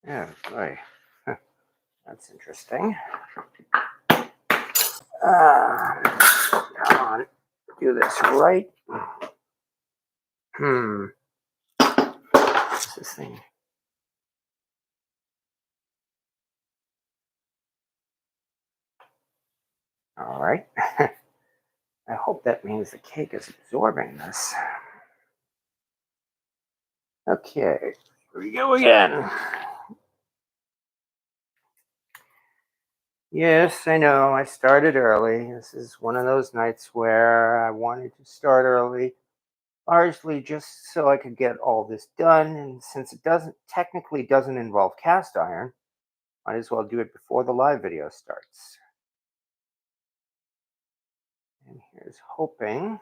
Yeah, boy. That's interesting. Come on. Do this right. What's this thing? All right. I hope that means the cake is absorbing this. Okay, here we go again. Yes, I know, I started early. This is one of those nights where I wanted to start early, largely just so I could get all this done. And since it technically doesn't involve cast iron, might as well do it before the live video starts. And here's hoping.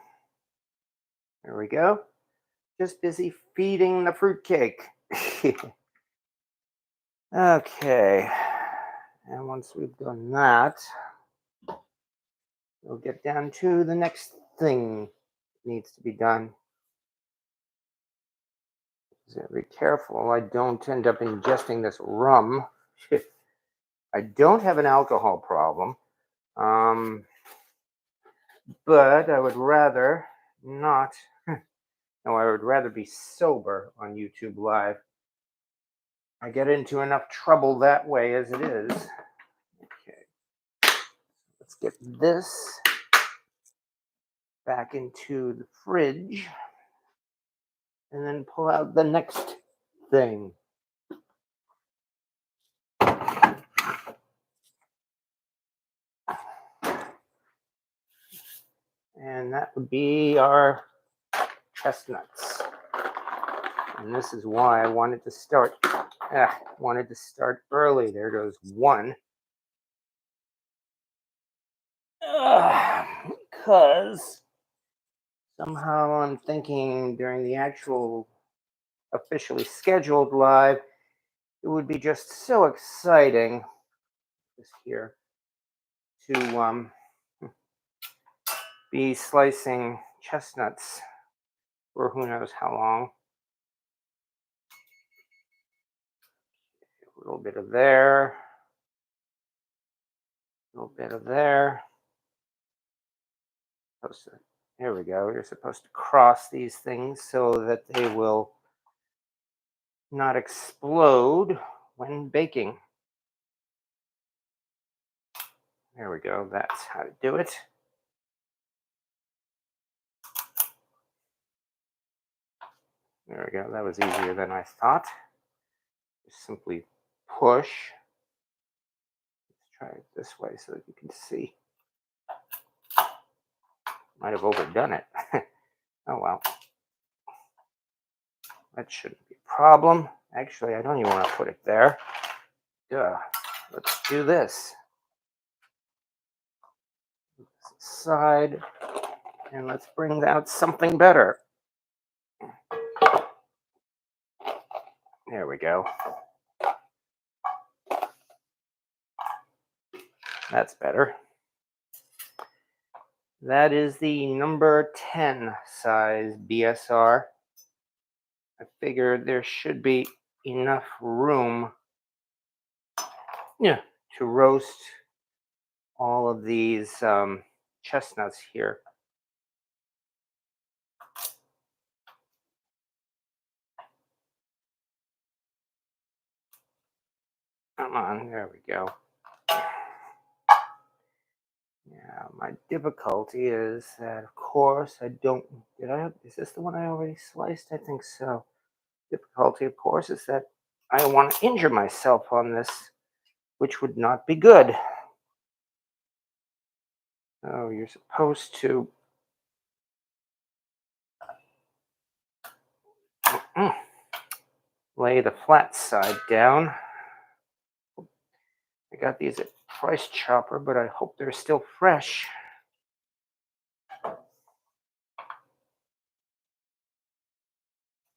There we go. Just busy feeding the fruitcake. Okay. And once we've done that, we'll get down to the next thing that needs to be done. So be careful I don't end up ingesting this rum. I don't have an alcohol problem, but I would rather not. No, I would rather be sober on YouTube Live. I get into enough trouble that way as it is. Okay, let's get this back into the fridge and then pull out the next thing. And that would be our chestnuts. And this is why I wanted to start early. There goes one. Because somehow I'm thinking during the actual officially scheduled live, it would be just so exciting just here to be slicing chestnuts for who knows how long. A little bit of there, a little bit of there. There we go. You're supposed to cross these things so that they will not explode when baking. There we go. That's how to do it. There we go. That was easier than I thought. Just simply push. Let's try it this way so that you can see. Might have overdone it. Oh well. That shouldn't be a problem. Actually, I don't even want to put it there. Duh. Let's do this. Side. And let's bring out something better. There we go. That's better. That is the number 10 size BSR. I figured there should be enough room to roast all of these chestnuts here. Come on, there we go. Yeah, my difficulty is that, of course, is this the one I already sliced? I think so. Difficulty, of course, is that I don't want to injure myself on this, which would not be good. Oh, you're supposed to lay the flat side down. I got these at Price Chopper, but I hope they're still fresh.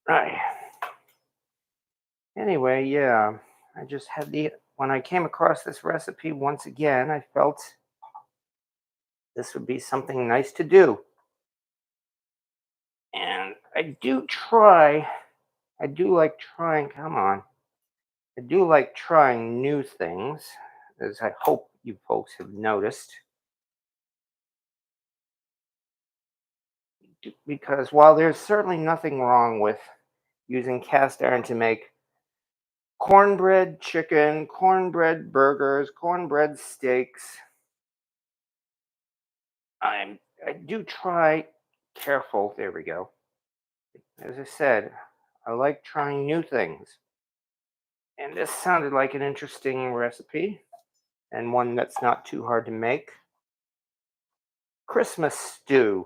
Right. Anyway, yeah, I just had when I came across this recipe once again, I felt this would be something nice to do. And I do like trying, come on. I do like trying new things, as I hope you folks have noticed. Because while there's certainly nothing wrong with using cast iron to make cornbread chicken, cornbread burgers, cornbread steaks, I do try careful. There we go. As I said, I like trying new things. And this sounded like an interesting recipe and one that's not too hard to make. Christmas stew,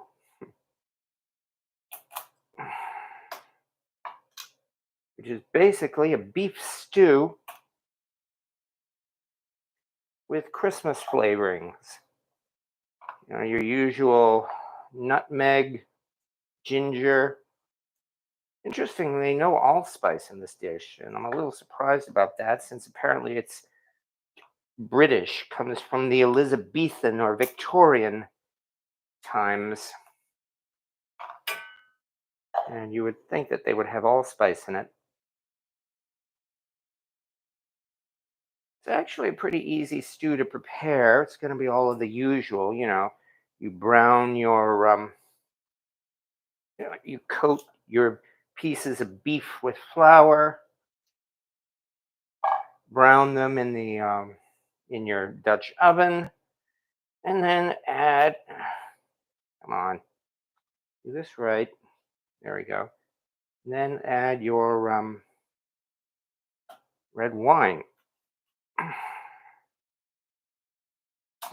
which is basically a beef stew with Christmas flavorings. You know, your usual nutmeg, ginger. Interestingly, no allspice in this dish, and I'm a little surprised about that since apparently it's British, comes from the Elizabethan or Victorian times, and you would think that they would have allspice in it. It's actually a pretty easy stew to prepare. It's going to be all of the usual, You brown your you coat your pieces of beef with flour, brown them in your Dutch oven, and then add. Come on, do this right. There we go. And then add your red wine.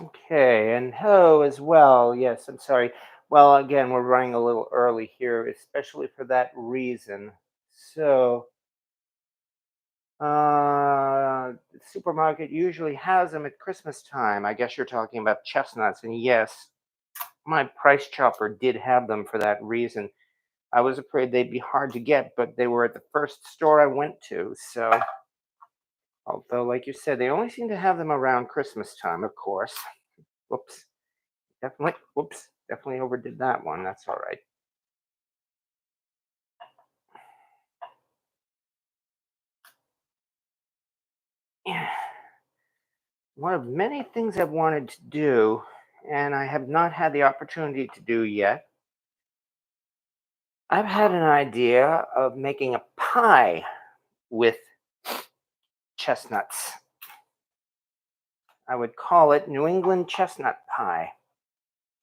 Okay, and hello as well. Yes, I'm sorry. Well, again, we're running a little early here, especially for that reason. So, the supermarket usually has them at Christmas time. I guess you're talking about chestnuts. And yes, my price chopper did have them for that reason. I was afraid they'd be hard to get, but they were at the first store I went to. So, although, like you said, they only seem to have them around Christmas time, of course. Whoops. Definitely overdid that one. That's all right. Yeah. One of many things I've wanted to do, and I have not had the opportunity to do yet. I've had an idea of making a pie with chestnuts. I would call it New England chestnut pie.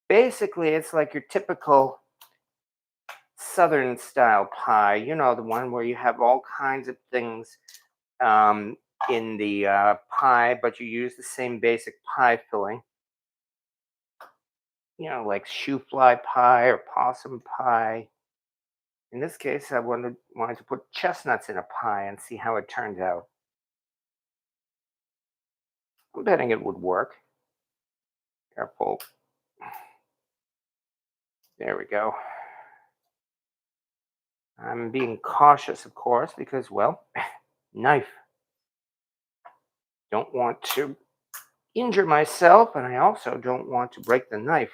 Basically, it's like your typical Southern style pie, the one where you have all kinds of things um, in the pie, but you use the same basic pie filling. Like shoe fly pie or possum pie. In this case, I wanted to put chestnuts in a pie and see how it turned out. I'm betting it would work. Careful. There we go. I'm being cautious, of course, because, well, knife. Don't want to injure myself, and I also don't want to break the knife.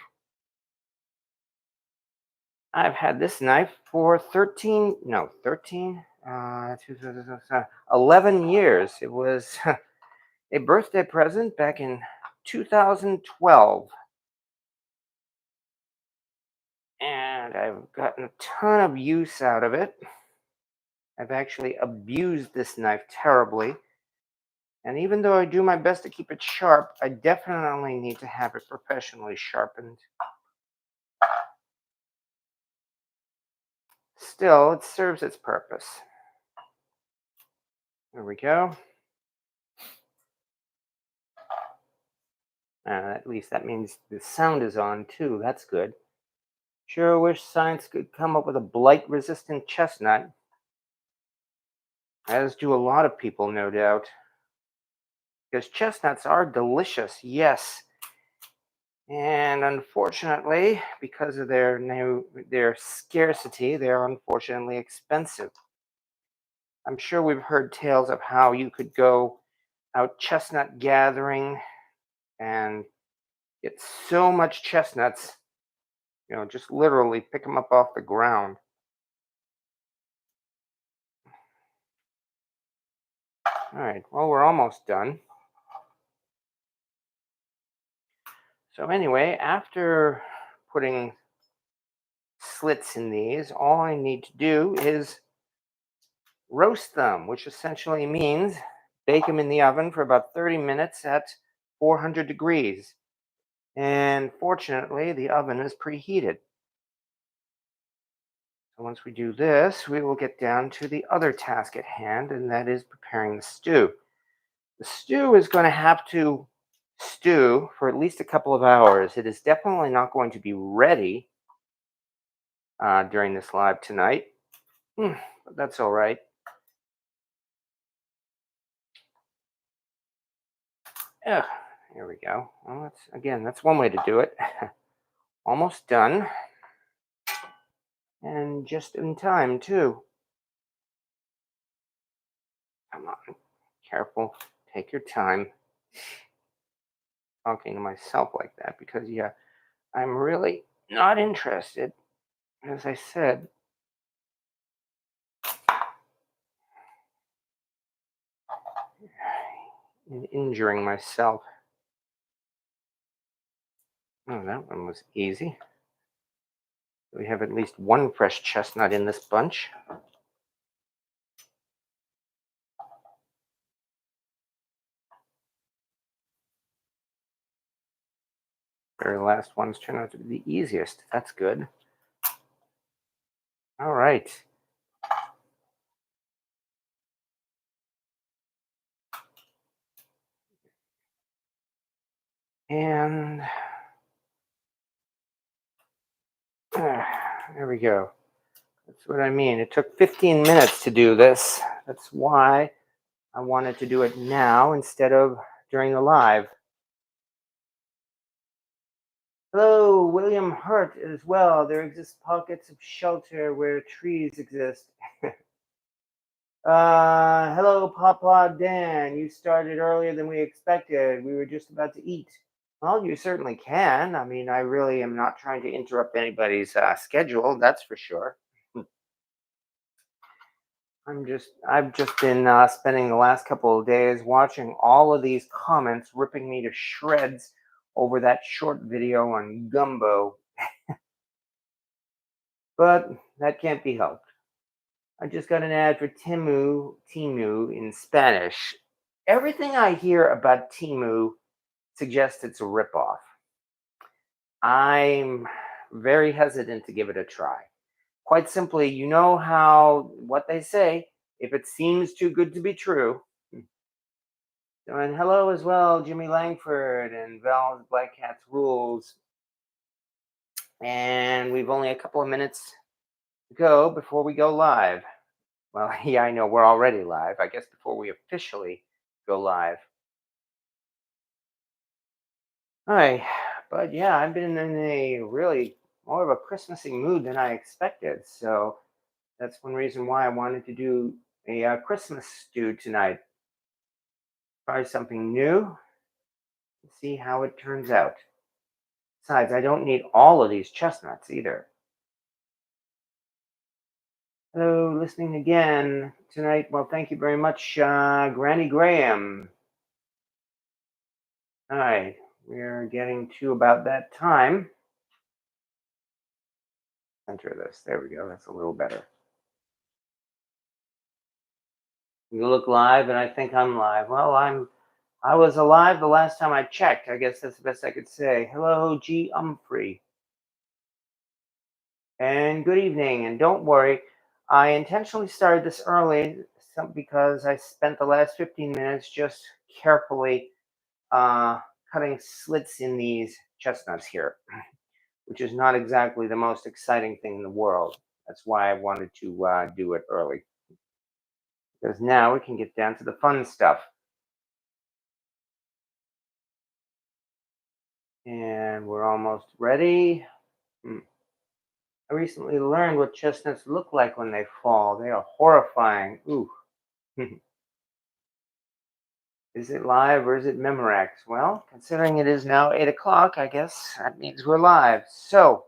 I've had this knife for 13, no, 13, 11 years. It was a birthday present back in 2012. And I've gotten a ton of use out of it. I've actually abused this knife terribly. And even though I do my best to keep it sharp, I definitely need to have it professionally sharpened. Still, it serves its purpose. There we go. At least that means the sound is on too. That's good. Sure wish science could come up with a blight resistant chestnut, as do a lot of people, no doubt. Because chestnuts are delicious, yes. And unfortunately, because of their scarcity, they're unfortunately expensive. I'm sure we've heard tales of how you could go out chestnut gathering and get so much chestnuts, just literally pick them up off the ground. All right, well, we're almost done. So anyway, after putting slits in these, all I need to do is roast them, which essentially means bake them in the oven for about 30 minutes at 400 degrees. And fortunately, the oven is preheated. So once we do this, we will get down to the other task at hand, and that is preparing the stew. The stew is going to have to stew for at least a couple of hours. It is definitely not going to be ready during this live tonight, but that's all right. Ugh, here we go. Well, that's one way to do it. Almost done, and just in time too. Come on, careful. Take your time. Talking to myself like that because yeah, I'm really not interested, as I said, in injuring myself. Oh, that one was easy. We have at least one fresh chestnut in this bunch. Very last ones turn out to be the easiest. That's good. All right. And there we go. That's what I mean. It took 15 minutes to do this. That's why I wanted to do it now instead of during the live. Hello, William Hurt as well. There exist pockets of shelter where trees exist. Hello, Papa Dan. You started earlier than we expected. We were just about to eat. Well, you certainly can. I mean, I really am not trying to interrupt anybody's schedule, that's for sure. I've just been spending the last couple of days watching all of these comments ripping me to shreds over that short video on gumbo, but that can't be helped. I just got an ad for Timu in Spanish. Everything I hear about Timu suggests it's a ripoff. I'm very hesitant to give it a try. Quite simply, you know how what they say, if it seems too good to be true. So, and hello as well, Jimmy Langford and Val's Black Cats Rules. And we've only a couple of minutes to go before we go live. Well, yeah, I know we're already live. I guess before we officially go live. All right, but yeah, I've been in a really more of a Christmassy mood than I expected. So that's one reason why I wanted to do a Christmas stew tonight. Try something new and see how it turns out. Besides, I don't need all of these chestnuts either. Hello, listening again tonight. Well, thank you very much, Granny Graham. All right, we're getting to about that time. Enter this. There we go. That's a little better. You look live, and I think I'm live. Well, I was alive the last time I checked. I guess that's the best I could say. Hello, G. Humphrey. And good evening. And don't worry, I intentionally started this early because I spent the last 15 minutes just carefully cutting slits in these chestnuts here, which is not exactly the most exciting thing in the world. That's why I wanted to do it early. Because now we can get down to the fun stuff. And we're almost ready. I recently learned what chestnuts look like when they fall. They are horrifying. Ooh. Is it live or is it Memorex? Well, considering it is now 8 o'clock, I guess that means we're live. So,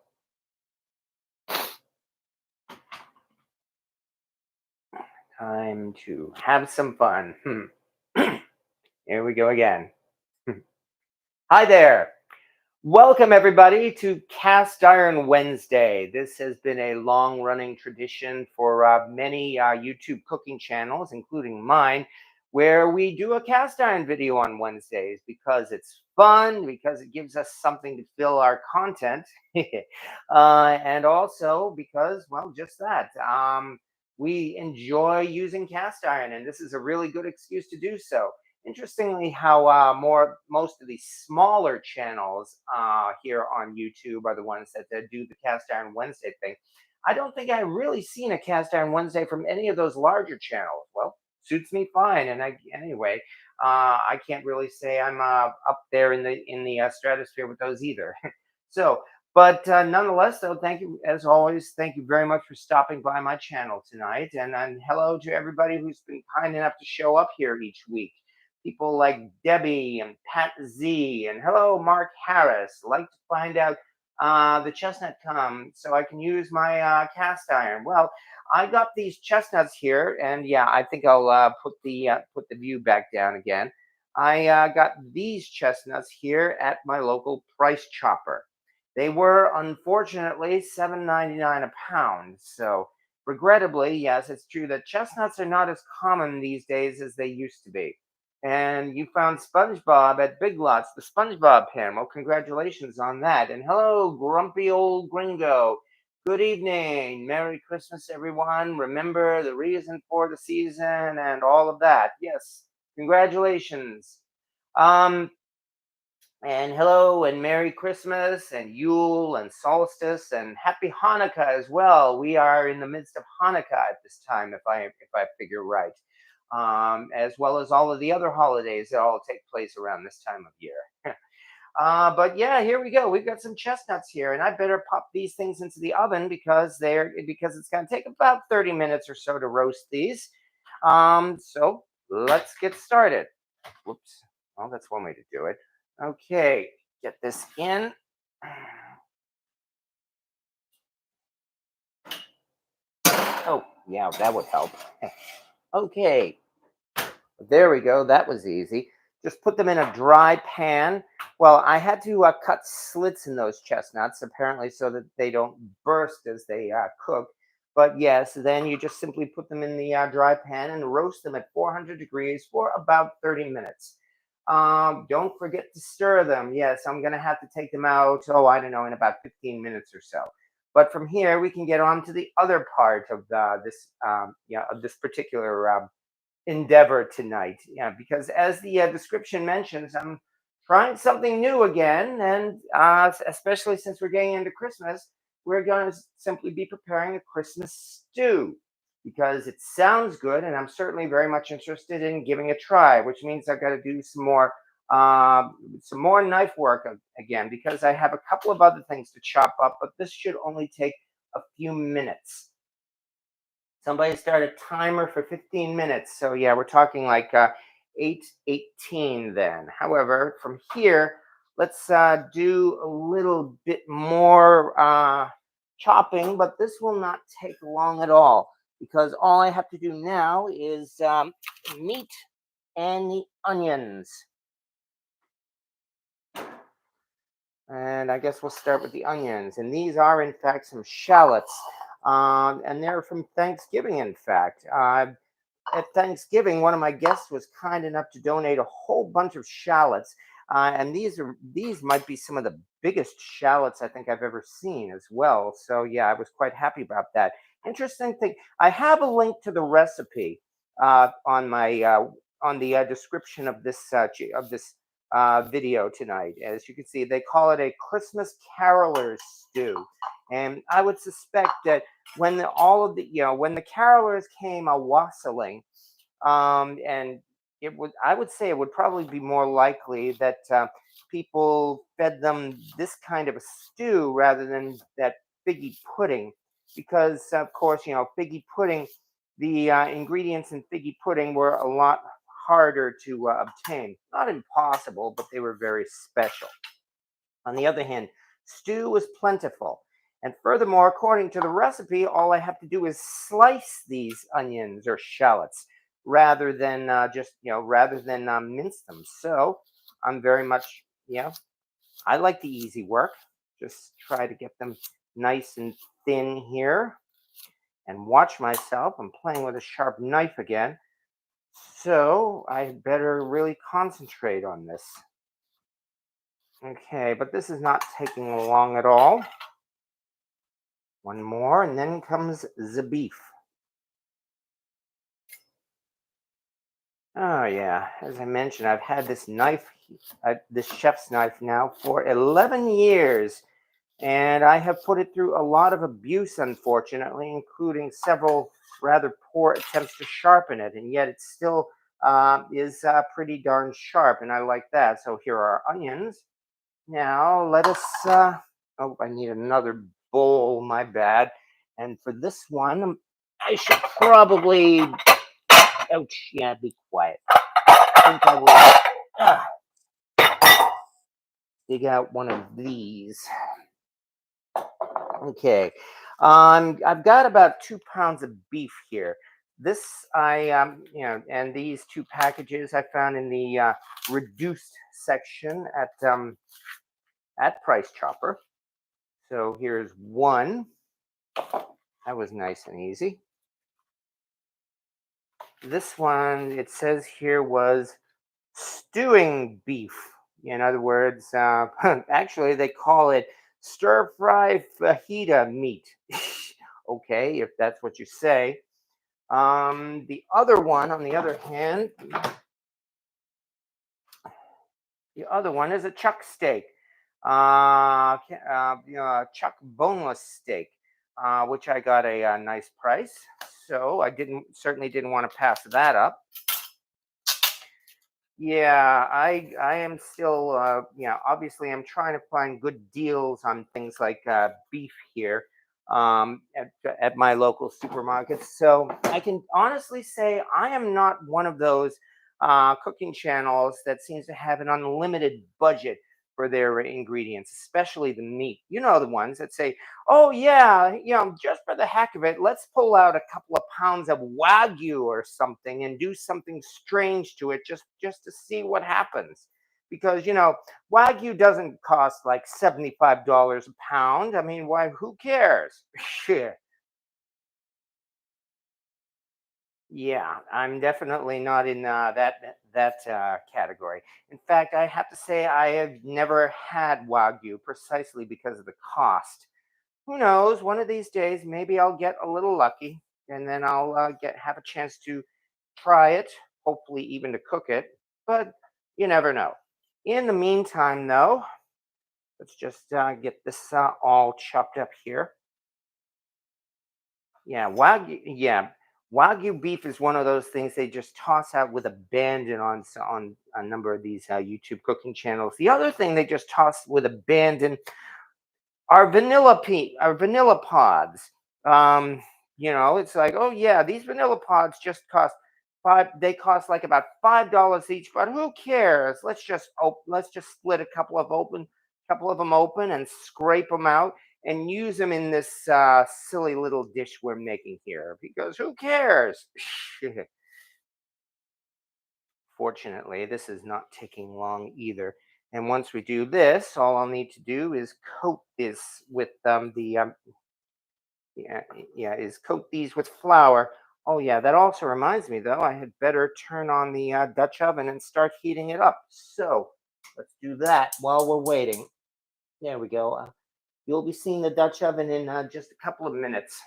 time to have some fun. Here we go again. Hi there. Welcome, everybody, to Cast Iron Wednesday. This has been a long running tradition for many YouTube cooking channels, including mine, where we do a cast iron video on Wednesdays because it's fun, because it gives us something to fill our content, and also because, well, just that. We enjoy using cast iron, and this is a really good excuse to do so. Interestingly, how most of these smaller channels here on YouTube are the ones that do the Cast Iron Wednesday thing. I don't think I've really seen a Cast Iron Wednesday from any of those larger channels. Well, suits me fine. And anyway, I can't really say I'm up there in the stratosphere with those either. So, but nonetheless, though, thank you as always. Thank you very much for stopping by my channel tonight, and hello to everybody who's been kind enough to show up here each week. People like Debbie and Pat Z, and hello, Mark Harris. Like to find out the chestnut come so I can use my cast iron. Well, I got these chestnuts here, and yeah, I think I'll put the view back down again. I got these chestnuts here at my local price chopper. They were unfortunately $7.99 a pound. So regrettably, yes, it's true that chestnuts are not as common these days as they used to be. And you found SpongeBob at Big Lots, the SpongeBob pen. Well, congratulations on that. And hello, grumpy old gringo. Good evening. Merry Christmas, everyone. Remember the reason for the season and all of that. Yes, congratulations. Um, and hello and Merry Christmas and Yule and Solstice and Happy Hanukkah as well. We are in the midst of Hanukkah at this time, if I figure right, as well as all of the other holidays that all take place around this time of year. But yeah, here we go. We've got some chestnuts here, and I better pop these things into the oven because it's going to take about 30 minutes or so to roast these. So let's get started. Whoops. Well, that's one way to do it. Okay, get this in. Oh, yeah, that would help. Okay, there we go. That was easy. Just put them in a dry pan. Well, I had to cut slits in those chestnuts, apparently, so that they don't burst as they cook. But yes, then you just simply put them in the dry pan and roast them at 400 degrees for about 30 minutes. Don't forget to stir them. Yes, I'm going to have to take them out, oh, I don't know, in about 15 minutes or so. But from here, we can get on to the other part of this particular endeavor tonight. Yeah, because as the description mentions, I'm trying something new again, and especially since we're getting into Christmas, we're going to simply be preparing a Christmas stew because it sounds good, and I'm certainly very much interested in giving a try. Which means I've got to do some more knife work again because I have a couple of other things to chop up, but this should only take a few minutes. Somebody start a timer for 15 minutes. So yeah, we're talking like 8:18 then. However, from here, let's do a little bit more chopping, but this will not take long at all because all I have to do now is meat and the onions. And I guess we'll start with the onions. And these are, in fact, some shallots. And they're from Thanksgiving, in fact. At Thanksgiving, one of my guests was kind enough to donate a whole bunch of shallots. And these might be some of the biggest shallots I think I've ever seen as well. So yeah, I was quite happy about that. Interesting thing. I have a link to the recipe on the description of this video tonight. As you can see, they call it a Christmas carolers stew, and I would suspect that when when the carolers came a-wassailing, and I would say it would probably be more likely that people fed them this kind of a stew rather than that figgy pudding, because of course figgy pudding, the ingredients in figgy pudding were a lot harder to obtain. Not impossible, but they were very special. On the other hand, stew was plentiful. And furthermore, according to the recipe, all I have to do is slice these onions or shallots. rather than rather than mince them. So I'm very much, I like the easy work. Just try to get them nice and thin here, and watch myself. I'm playing with a sharp knife again. So I better really concentrate on this. Okay, but this is not taking long at all. One more, and then comes the beef. Oh, yeah. As I mentioned, I've had this knife, this chef's knife now for 11 years. And I have put it through a lot of abuse, unfortunately, including several rather poor attempts to sharpen it. And yet it still is pretty darn sharp. And I like that. So here are our onions. Now let us, oh, I need another bowl, my bad. And for this one, I should probably, ouch, yeah, be quiet. I think I will dig out one of these. Okay. I've got about 2 pounds of beef here. This and these two packages I found in the reduced section at Price Chopper. So here's one. That was nice and easy. This one, it says here, was stewing beef. In other words, actually, they call it stir fry fajita meat. Okay, if that's what you say. The other one, on the other hand, the other one is a chuck steak, chuck boneless steak, which I got a nice price. So I certainly didn't want to pass that up. Yeah, I am still obviously I'm trying to find good deals on things like beef here at my local supermarkets. So I can honestly say I am not one of those cooking channels that seems to have an unlimited budget for their ingredients, especially the meat. You know, the ones that say, "Oh yeah, just for the heck of it, let's pull out a couple of pounds of wagyu or something and do something strange to it just to see what happens." Because wagyu doesn't cost like $75 a pound. I mean, why? Who cares? Shit. Yeah, I'm definitely not in that category. In fact, I have to say I have never had wagyu precisely because of the cost. Who knows? One of these days, maybe I'll get a little lucky, and then I'll have a chance to try it. Hopefully, even to cook it. But you never know. In the meantime, though, let's just get this all chopped up here. Yeah, wagyu beef is one of those things they just toss out with abandon on a number of these YouTube cooking channels. The other thing they just toss with abandon our our vanilla pods. Um, it's like, oh yeah, these vanilla pods just cost five. They cost like about $5 each, but who cares? Let's just split couple of them open, and scrape them out and use them in this silly little dish we're making here. Because who cares? Fortunately, this is not taking long either. And once we do this, all I'll need to do is coat this with the yeah, is coat these with flour. Oh yeah, that also reminds me though, I had better turn on the Dutch oven and start heating it up. So let's do that while we're waiting. There we go. You'll be seeing the Dutch oven in just a couple of minutes.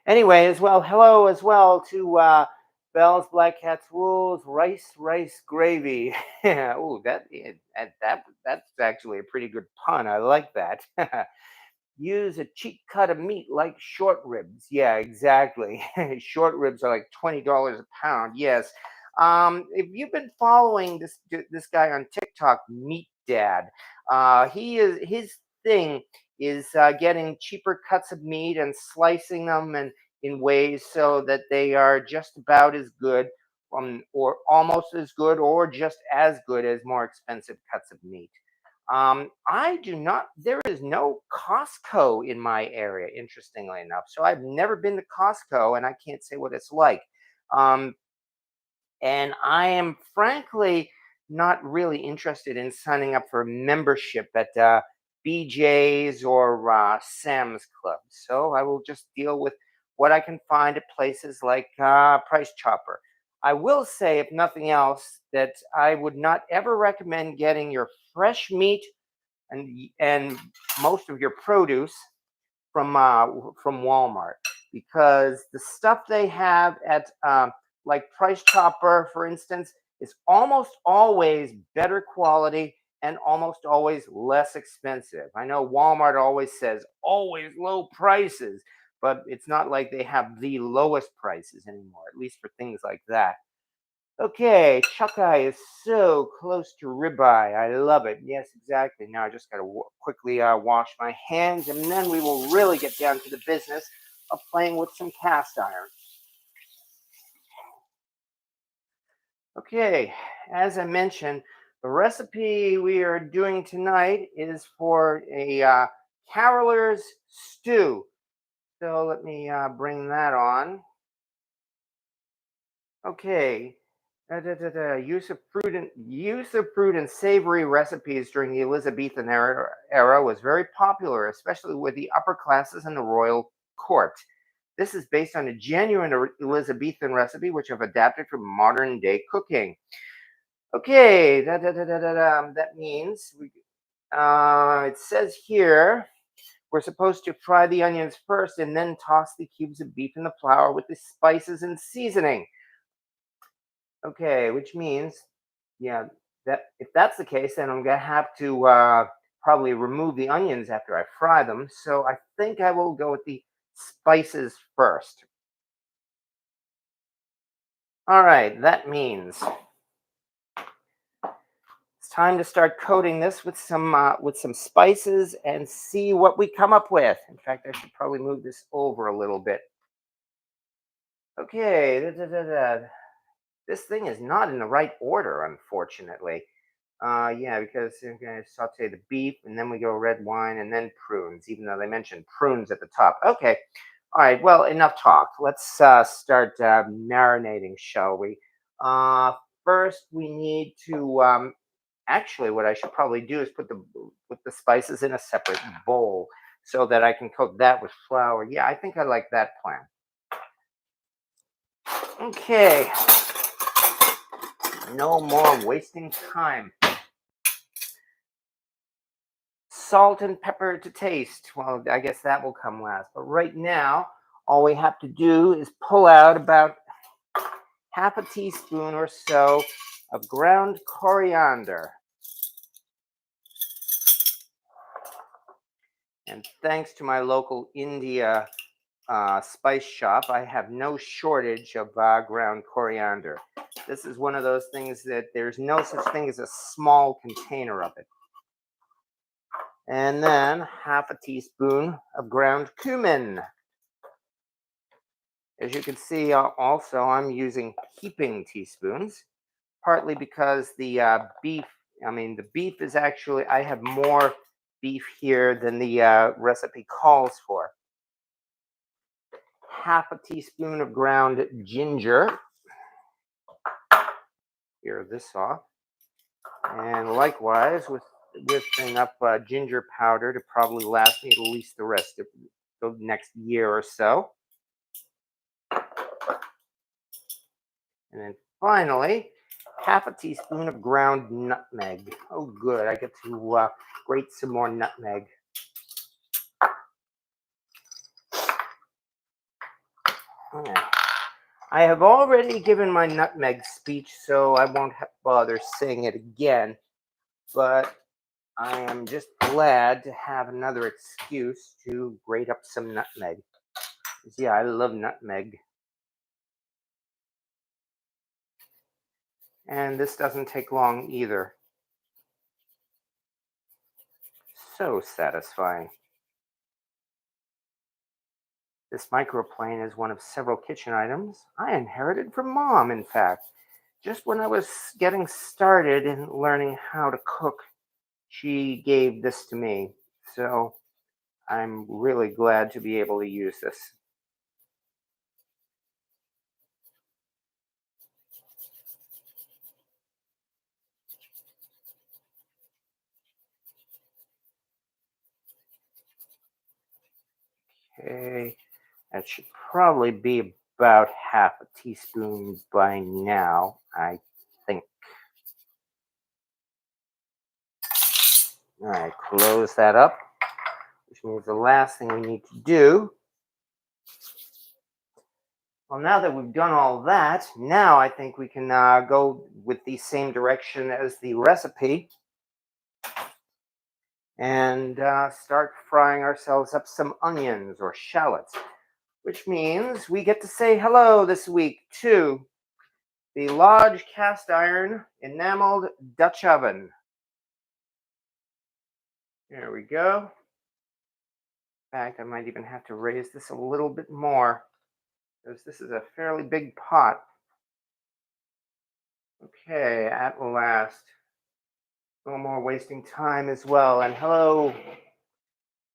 Anyway, as well, hello as well to Bell's Black Cat's Rules rice gravy. Oh, that's actually a pretty good pun. I like that. Use a cheap cut of meat like short ribs. Yeah, exactly. Short ribs are like $20 a pound. Yes. If you've been following this guy on TikTok, Meat Dad, his thing is getting cheaper cuts of meat and slicing them and in ways so that they are just about as good, or almost as good, or just as good as more expensive cuts of meat. I do not. There is no Costco in my area. Interestingly enough, so I've never been to Costco, and I can't say what it's like. Um, and I am frankly not really interested in signing up for a membership at BJ's or Sam's Club. So I will just deal with what I can find at places like Price Chopper. I will say, if nothing else, that I would not ever recommend getting your fresh meat and most of your produce from Walmart, because the stuff they have at like Price Chopper, for instance, is almost always better quality and almost always less expensive. I know Walmart always says always low prices, but it's not like they have the lowest prices anymore, at least for things like that. Okay, chuck eye is so close to ribeye. I love it. Yes, exactly. Now I just got to quickly wash my hands, and then we will really get down to the business of playing with some cast iron. Okay, as I mentioned, the recipe we are doing tonight is for a caroler's stew. So let me bring that on. Okay. Use of fruit and savory recipes during the Elizabethan era was very popular, especially with the upper classes and the royal court. This is based on a genuine Elizabethan recipe, which I've adapted for modern day cooking. Okay, that means it says here we're supposed to fry the onions first and then toss the cubes of beef in the flour with the spices and seasoning. Okay, which means, yeah, that if that's the case, then I'm gonna have to probably remove the onions after I fry them. So I think I will go with the spices first. All right, that means it's time to start coating this with some spices and see what we come up with. In fact, I should probably move this over a little bit. Okay, this thing is not in the right order, unfortunately. Yeah, because you're gonna saute the beef, and then we go red wine, and then prunes. Even though they mentioned prunes at the top. Okay, all right. Well, enough talk. Let's start marinating, shall we? Uh, First, we need to. Actually, what I should probably do is put the spices in a separate bowl so that I can coat that with flour. Yeah, I think I like that plan. Okay, no more wasting time. Salt and pepper to taste. Well, I guess that will come last. But right now, all we have to do is pull out about half a teaspoon or so of ground coriander. And thanks to my local India spice shop, I have no shortage of ground coriander. This is one of those things that there's no such thing as a small container of it. And then half a teaspoon of ground cumin. As you can see, also I'm using heaping teaspoons, partly because the beef is actually, I have more beef here than the recipe calls for. Half a teaspoon of ground ginger. Here, this off. And likewise, with enough ginger powder to probably last me at least the rest of the next year or so. And then finally, half a teaspoon of ground nutmeg. Oh, good. I get to grate some more nutmeg. Okay. I have already given my nutmeg speech, so I won't bother saying it again. But I am just glad to have another excuse to grate up some nutmeg. 'Cause, yeah, I love nutmeg. And this doesn't take long either. So satisfying. This microplane is one of several kitchen items I inherited from mom, in fact, just when I was getting started in learning how to cook. She gave this to me, so I'm really glad to be able to use this. Okay, that should probably be about half a teaspoon by now, I think. All right, close that up, which means the last thing we need to do. Well, now that we've done all that, now I think we can go with the same direction as the recipe and start frying ourselves up some onions or shallots, which means we get to say hello this week to the Lodge cast iron enameled Dutch oven. There we go. In fact, I might even have to raise this a little bit more because this is a fairly big pot. Okay, at last. No more wasting time as well. And hello.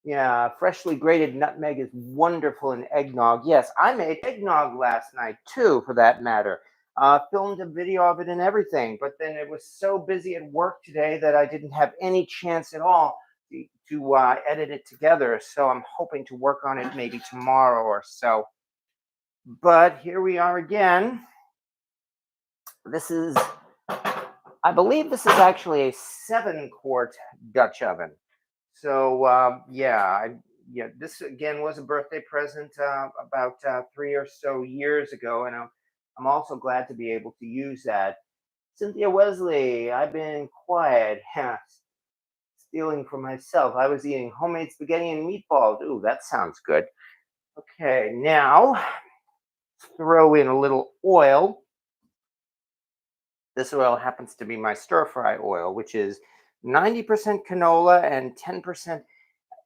Yeah, freshly grated nutmeg is wonderful in eggnog. Yes, I made eggnog last night too, for that matter. Filmed a video of it and everything, but then it was so busy at work today that I didn't have any chance at all to edit it together. So I'm hoping to work on it maybe tomorrow or so. But here we are again. This is, I believe this is actually a 7-quart Dutch oven. So yeah, this again was a birthday present about 3 or so years ago, and I'm also glad to be able to use that. Cynthia Wesley, I've been quiet, stealing for myself. I was eating homemade spaghetti and meatballs. Ooh, that sounds good. Okay, now throw in a little oil. This oil happens to be my stir fry oil, which is 90% canola and 10%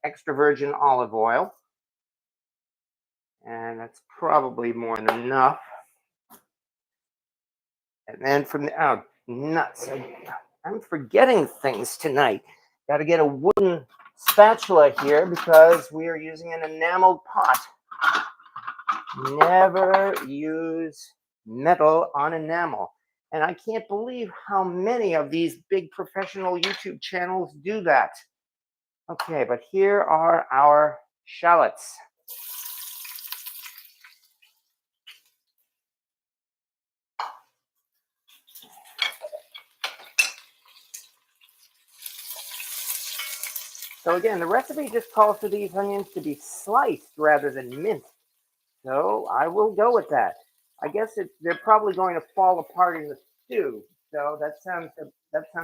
extra virgin olive oil. And that's probably more than enough. And then from the nuts. I'm forgetting things tonight. Got to get a wooden spatula here because we are using an enameled pot. Never use metal on enamel. And I can't believe how many of these big professional YouTube channels do that. Okay, but here are our shallots. So again, the recipe just calls for these onions to be sliced rather than minced. So I will go with that. I guess they're probably going to fall apart in the stew. So that sounds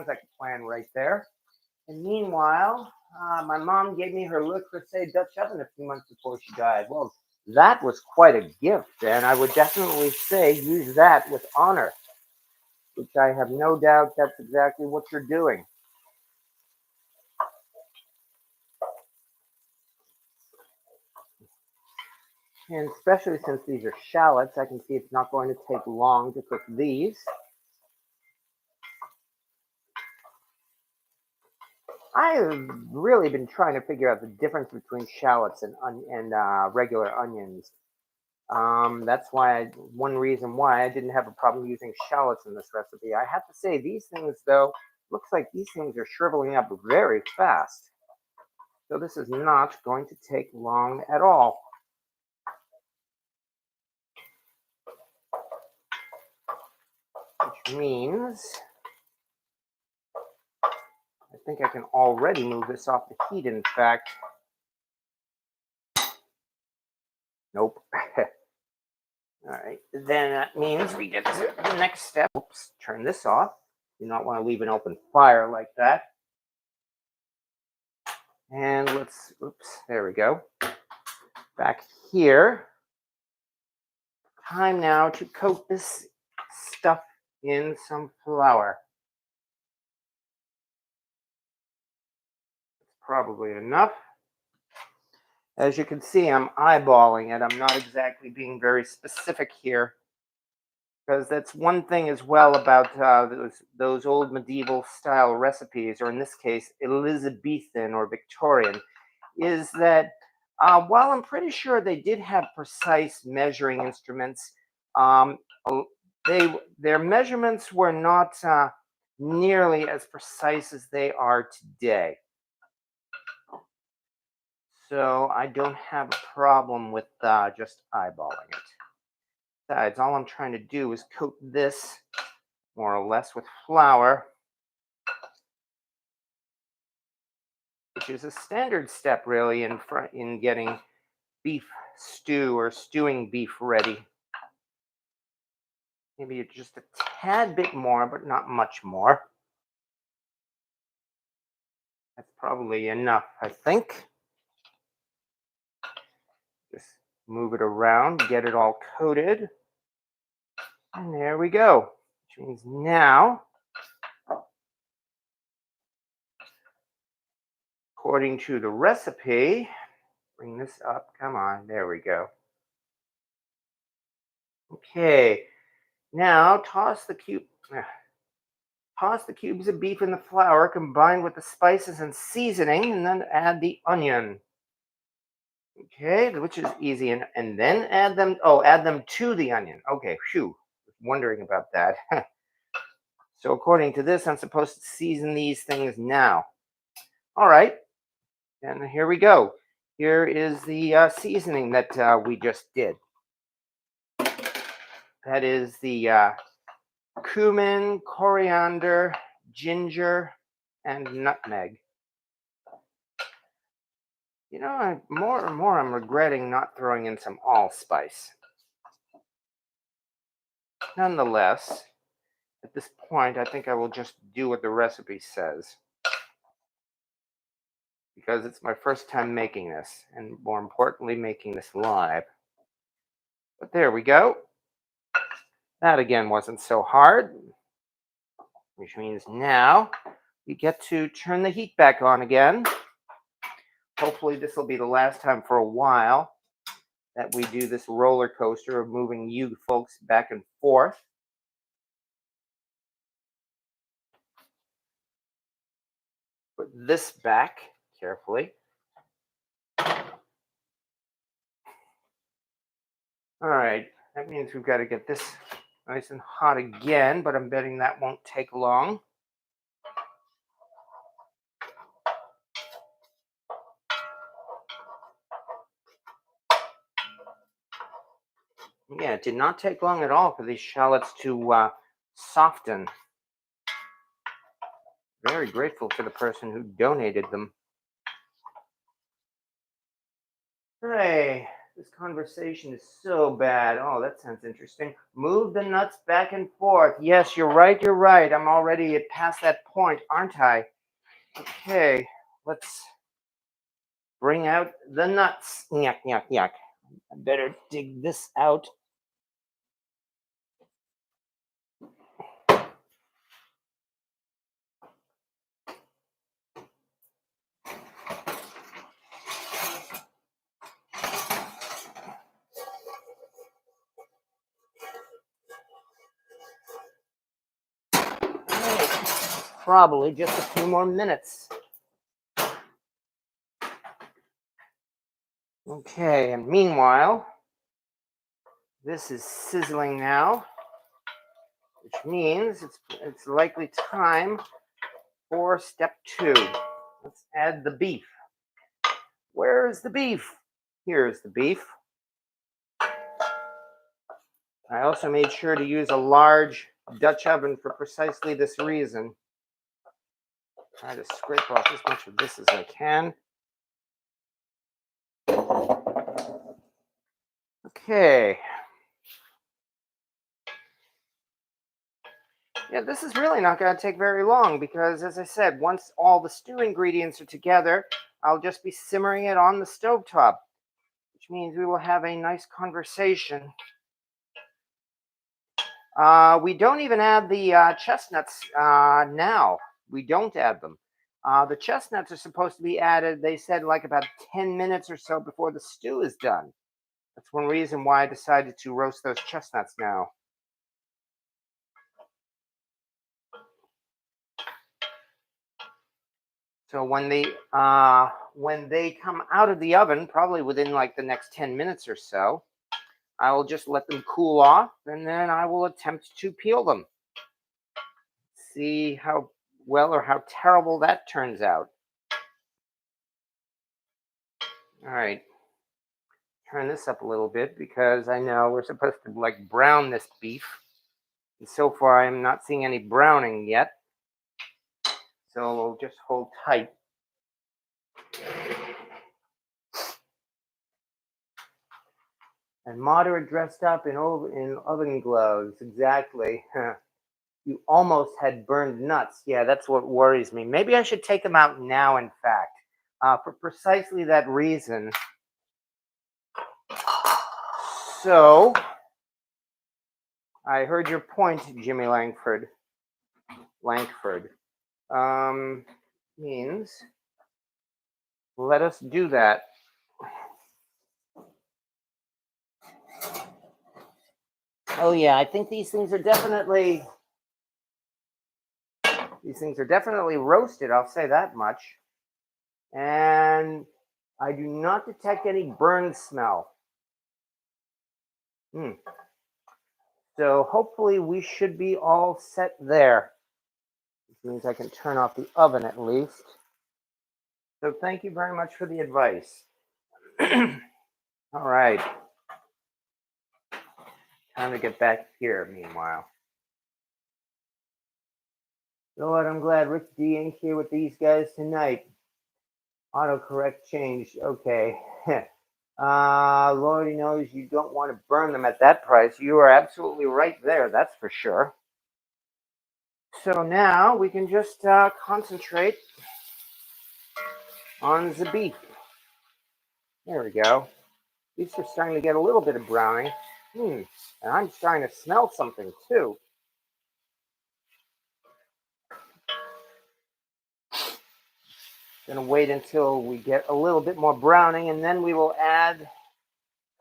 like a plan right there. And meanwhile, my mom gave me her Le Creuset Dutch oven a few months before she died. Well, that was quite a gift, and I would definitely say use that with honor, which I have no doubt that's exactly what you're doing. And especially since these are shallots, I can see it's not going to take long to cook these. I've really been trying to figure out the difference between shallots and regular onions. That's one reason why I didn't have a problem using shallots in this recipe. I have to say, these things, though, looks like these things are shriveling up very fast. So this is not going to take long at all. Which means I think I can already move this off the heat, in fact. Nope. All right, then that means we get to the next step. Oops, turn this off. Do not want to leave an open fire like that. And oops, there we go. Back here. Time now to coat this stuff in some flour. Probably enough. As you can see, I'm eyeballing it. I'm not exactly being very specific here because that's one thing as well about those old medieval style recipes, or in this case, Elizabethan or Victorian, is that while I'm pretty sure they did have precise measuring instruments, um, uh, their measurements were not nearly as precise as they are today. So I don't have a problem with just eyeballing it. Besides, all I'm trying to do is coat this more or less with flour, which is a standard step really in getting beef stew or stewing beef ready. Maybe just a tad bit more, but not much more. That's probably enough, I think. Just move it around, get it all coated. And there we go. Which means now, according to the recipe, bring this up. Come on, there we go. Okay, now toss the cubes of beef in the flour combined with the spices and seasoning, and then add the onion. Okay, which is easy, and then add them. Oh, add them to the onion. Okay, phew. Wondering about that. So according to this, I'm supposed to season these things now. All right, and here we go. Here is the seasoning that we just did. That is the cumin, coriander, ginger, and nutmeg. You know, more and more I'm regretting not throwing in some allspice. Nonetheless, at this point, I think I will just do what the recipe says. Because it's my first time making this, and more importantly, making this live. But there we go. That again wasn't so hard, which means now we get to turn the heat back on again. Hopefully this will be the last time for a while that we do this roller coaster of moving you folks back and forth. Put this back carefully. All right, that means we've got to get this nice and hot again, but I'm betting that won't take long. Yeah, it did not take long at all for these shallots to soften. Very grateful for the person who donated them. Hooray, this conversation is so bad. Oh, that sounds interesting. Move the nuts back and forth. Yes, you're right, you're right. I'm already past that point, aren't I? Okay, let's bring out the nuts. Yuck, yuck, yuck. I better dig this out. Probably just a few more minutes. Okay, and meanwhile, this is sizzling now, which means it's likely time for step 2. Let's add the beef. Where is the beef? Here's the beef. I also made sure to use a large Dutch oven for precisely this reason. Try to scrape off as much of this as I can. Okay. Yeah, this is really not going to take very long because, as I said, once all the stew ingredients are together, I'll just be simmering it on the stovetop, which means we will have a nice conversation. We don't even add the chestnuts now. We don't add them. The chestnuts are supposed to be added, they said, like about 10 minutes or so before the stew is done. That's one reason why I decided to roast those chestnuts now. So when they come out of the oven, probably within like the next 10 minutes or so, I will just let them cool off, and then I will attempt to peel them. See how well or how terrible that turns out. All right, turn this up a little bit because I know we're supposed to like brown this beef. And so far, I'm not seeing any browning yet. So we'll just hold tight. And moderate dressed up in oven gloves. Exactly. You almost had burned nuts. Yeah, that's what worries me. Maybe I should take them out now, in fact, for precisely that reason. So, I heard your point, Jimmy Langford. Langford. Means let us do that. Oh yeah, I think these things are definitely roasted. I'll say that much. And I do not detect any burn smell. So hopefully we should be all set there. Which means I can turn off the oven at least. So thank you very much for the advice. All right. Time to get back here meanwhile. Lord, I'm glad Rick D ain't here with these guys tonight. Autocorrect changed. Okay. Lordy knows you don't want to burn them at that price. You are absolutely right there, that's for sure. So now we can just concentrate on the beef. There we go. These are starting to get a little bit of browning. And I'm starting to smell something too. Gonna wait until we get a little bit more browning, and then we will add a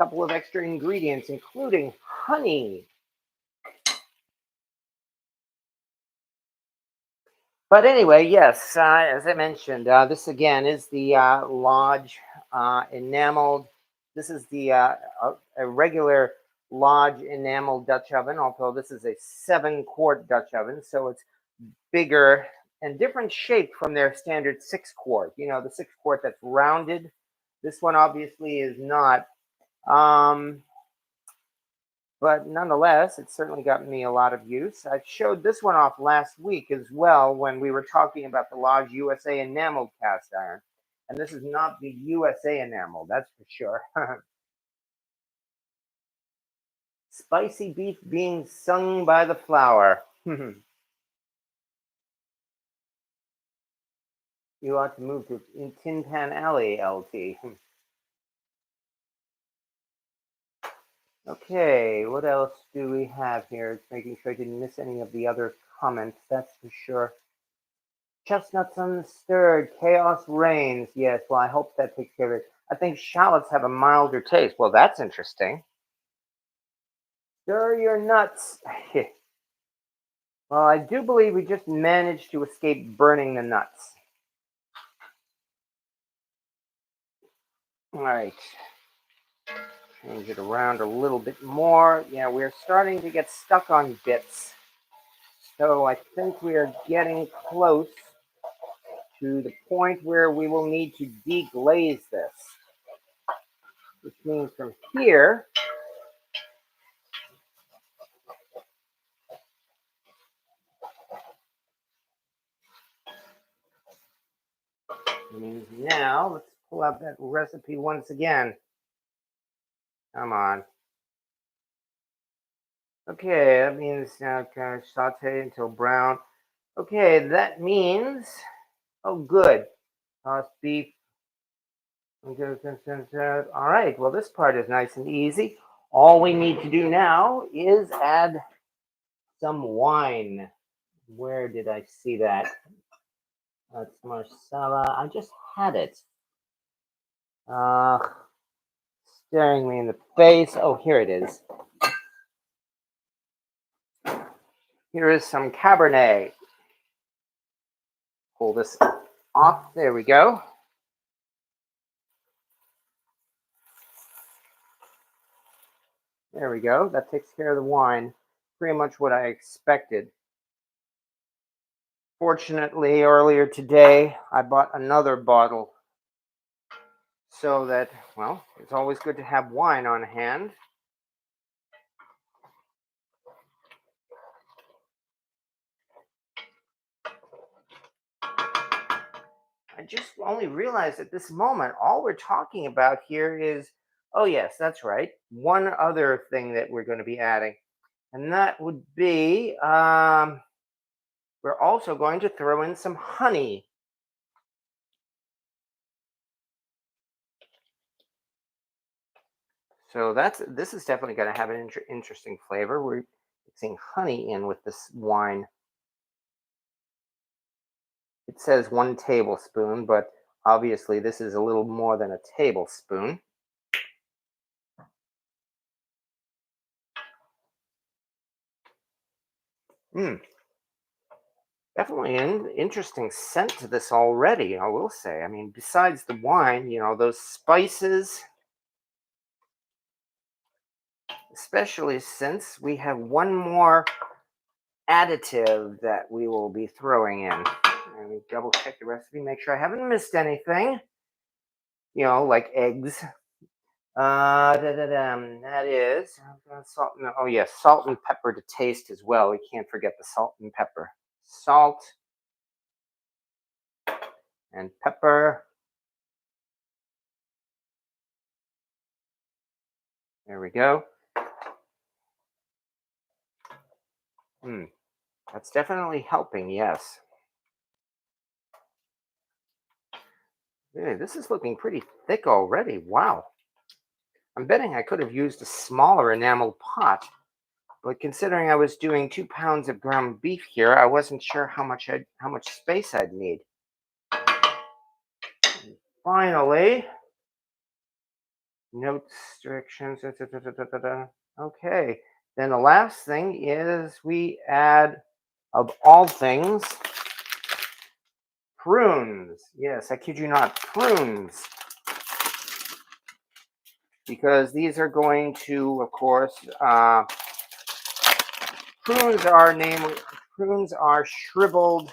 couple of extra ingredients, including honey. But anyway, yes, as I mentioned, this again is the Lodge enameled. This is the a regular Lodge enameled Dutch oven, although this is a 7-quart Dutch oven, so it's bigger and different shape from their standard 6-quart. You know, the 6-quart that's rounded. This one obviously is not. But nonetheless, it certainly got me a lot of use. I showed this one off last week as well when we were talking about the Lodge USA enameled cast iron. And this is not the USA enamel, that's for sure. Spicy beef being sung by the flour. You ought to move to Tin Pan Alley, LT. Okay, what else do we have here? Making sure I didn't miss any of the other comments, that's for sure. Chestnuts unstirred, chaos reigns. Yes, well, I hope that takes care of it. I think shallots have a milder taste. Well, that's interesting. Stir your nuts. Well, I do believe we just managed to escape burning the nuts. All right. Change it around a little bit more. Yeah, we're starting to get stuck on bits. So I think we are getting close to the point where we will need to deglaze this. Which means from here, means now, let's pull out that recipe once again. Come on. Okay, that means now kind of saute until brown. Okay, that means, oh, good. Tossed beef. All right, well, this part is nice and easy. All we need to do now is add some wine. Where did I see that? That's marsala. I just had it. Staring me in the face. Oh, here it is. Here is some Cabernet. Pull this off. There we go. There we go. That takes care of the wine. Pretty much what I expected. Fortunately, earlier today, I bought another bottle so that, well, it's always good to have wine on hand. I just only realized at this moment, all we're talking about here is, oh, yes, that's right, one other thing that we're going to be adding. And that would be, we're also going to throw in some honey. So this is definitely going to have an interesting flavor. We're mixing honey in with this wine. It says 1 tablespoon, but obviously this is a little more than a tablespoon. Definitely an interesting scent to this already, I will say. I mean, besides the wine, those spices, especially since we have one more additive that we will be throwing in. Let me double check the recipe, make sure I haven't missed anything. Like eggs. That is salt. Oh yes, salt and pepper to taste as well. We can't forget the salt and pepper. Salt and pepper. There we go. That's definitely helping. Yes. Yeah, this is looking pretty thick already. Wow. I'm betting I could have used a smaller enamel pot, but considering I was doing 2 pounds of ground beef here, I wasn't sure how much space I'd need. And finally, notes, directions. Okay. Then the last thing is we add, of all things, prunes. Yes, I kid you not, prunes. Because these are going to, of course, prunes are shriveled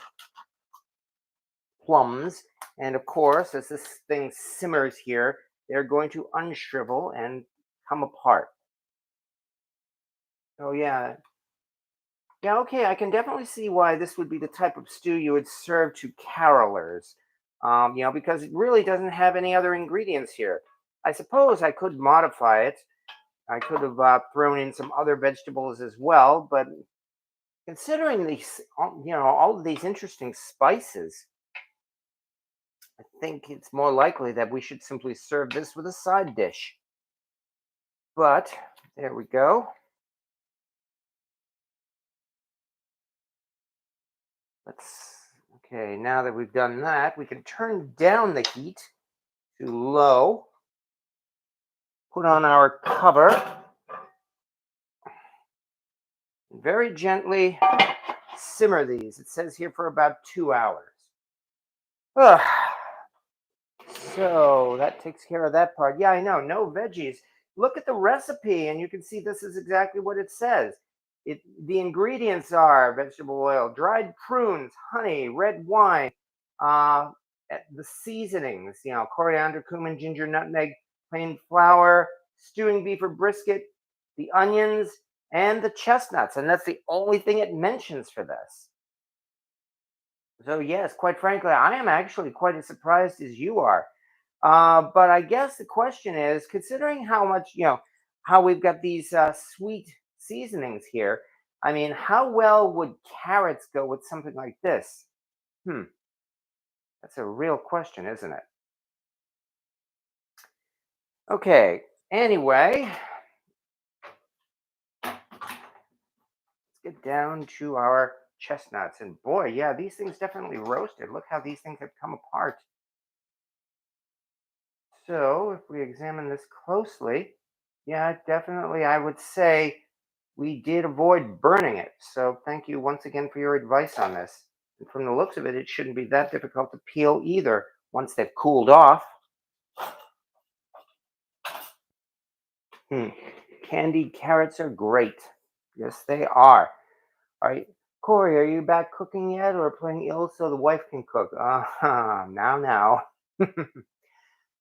plums, and of course, as this thing simmers here, they're going to unshrivel and come apart. So yeah, okay, I can definitely see why this would be the type of stew you would serve to carolers. Because it really doesn't have any other ingredients here. I suppose I could modify it. I could have thrown in some other vegetables as well, but considering all of these interesting spices, I think it's more likely that we should simply serve this with a side dish. But there we go. Okay, now that we've done that, we can turn down the heat to low, put on our cover, and very gently simmer these. It says here for about 2 hours. Ugh. So that takes care of that part. Yeah, I know, no veggies. Look at the recipe, and you can see this is exactly what it says. The ingredients are vegetable oil, dried prunes, honey, red wine, uh, the seasonings, coriander, cumin, ginger, nutmeg, plain flour, stewing beef or brisket, the onions, and the chestnuts. And that's the only thing it mentions for this. So, yes, quite frankly, I am actually quite as surprised as you are. But I guess the question is, considering how much, how we've got these sweet seasonings here, I mean, how well would carrots go with something like this? Hmm, that's a real question, isn't it? Okay, anyway, let's get down to our chestnuts. And boy, yeah, these things definitely roasted. Look how these things have come apart. So, if we examine this closely, yeah, definitely, I would say we did avoid burning it. So, thank you once again for your advice on this. And from the looks of it, it shouldn't be that difficult to peel either once they've cooled off. Hmm. Candied carrots are great. Yes, they are. All right. Corey, are you back cooking yet or playing ill so the wife can cook? Now.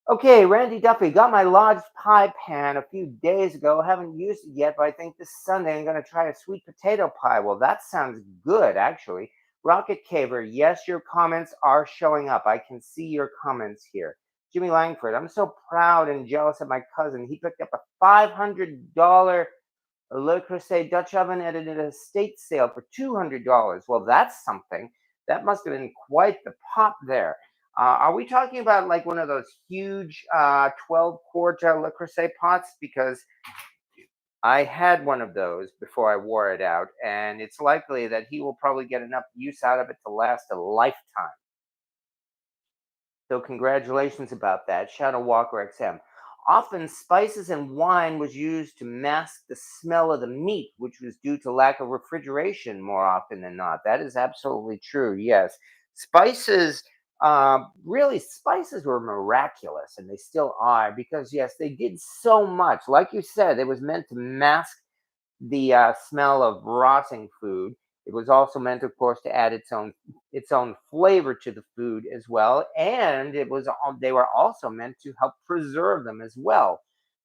Okay, Randy Duffy, got my lodge pie pan a few days ago. Haven't used it yet, but I think this Sunday I'm going to try a sweet potato pie. Well, that sounds good, actually. Rocket Caver, yes, your comments are showing up. I can see your comments here. Jimmy Langford, I'm so proud and jealous of my cousin. He picked up a $500 Le Creuset Dutch oven at an estate sale for $200. Well, that's something. That must have been quite the pop there. Are we talking about like one of those huge 12-quart Le Creuset pots? Because I had one of those before I wore it out, and it's likely that he will probably get enough use out of it to last a lifetime. So congratulations about that. Shadow Walker XM. Often spices and wine was used to mask the smell of the meat, which was due to lack of refrigeration more often than not. That is absolutely true. Yes. Spices, really, spices were miraculous, and they still are because, yes, they did so much. Like you said, it was meant to mask the smell of rotting food. It was also meant, of course, to add its own flavor to the food as well, and they were also meant to help preserve them as well.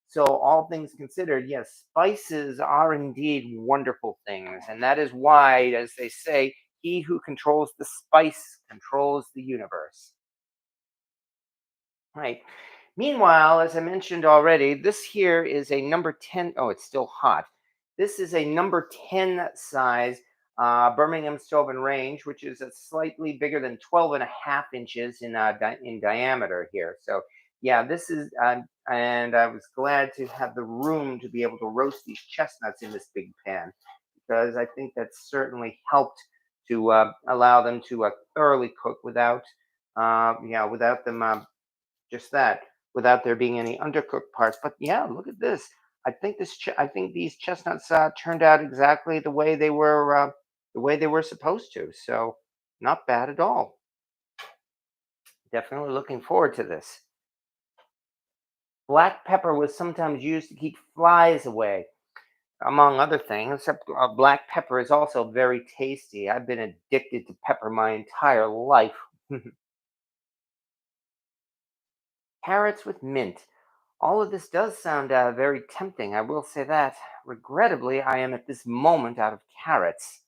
So, all things considered, yes, spices are indeed wonderful things, and that is why, as they say, he who controls the spice controls the universe. Right. Meanwhile, as I mentioned already, this here is a number 10. Oh, it's still hot. This is a number 10 size Birmingham stove and range, which is a slightly bigger than 12 and a half inches in diameter here. So, yeah, and I was glad to have the room to be able to roast these chestnuts in this big pan because I think that certainly helped to allow them to thoroughly cook without them just that without there being any undercooked parts. But yeah, look at this. I think these chestnuts turned out exactly the way they were supposed to. So not bad at all. Definitely looking forward to this. Black pepper was sometimes used to keep flies away, among other things. Except black pepper is also very tasty. I've been addicted to pepper my entire life. Carrots with mint. All of this does sound very tempting, I will say that. Regrettably, I am at this moment out of carrots.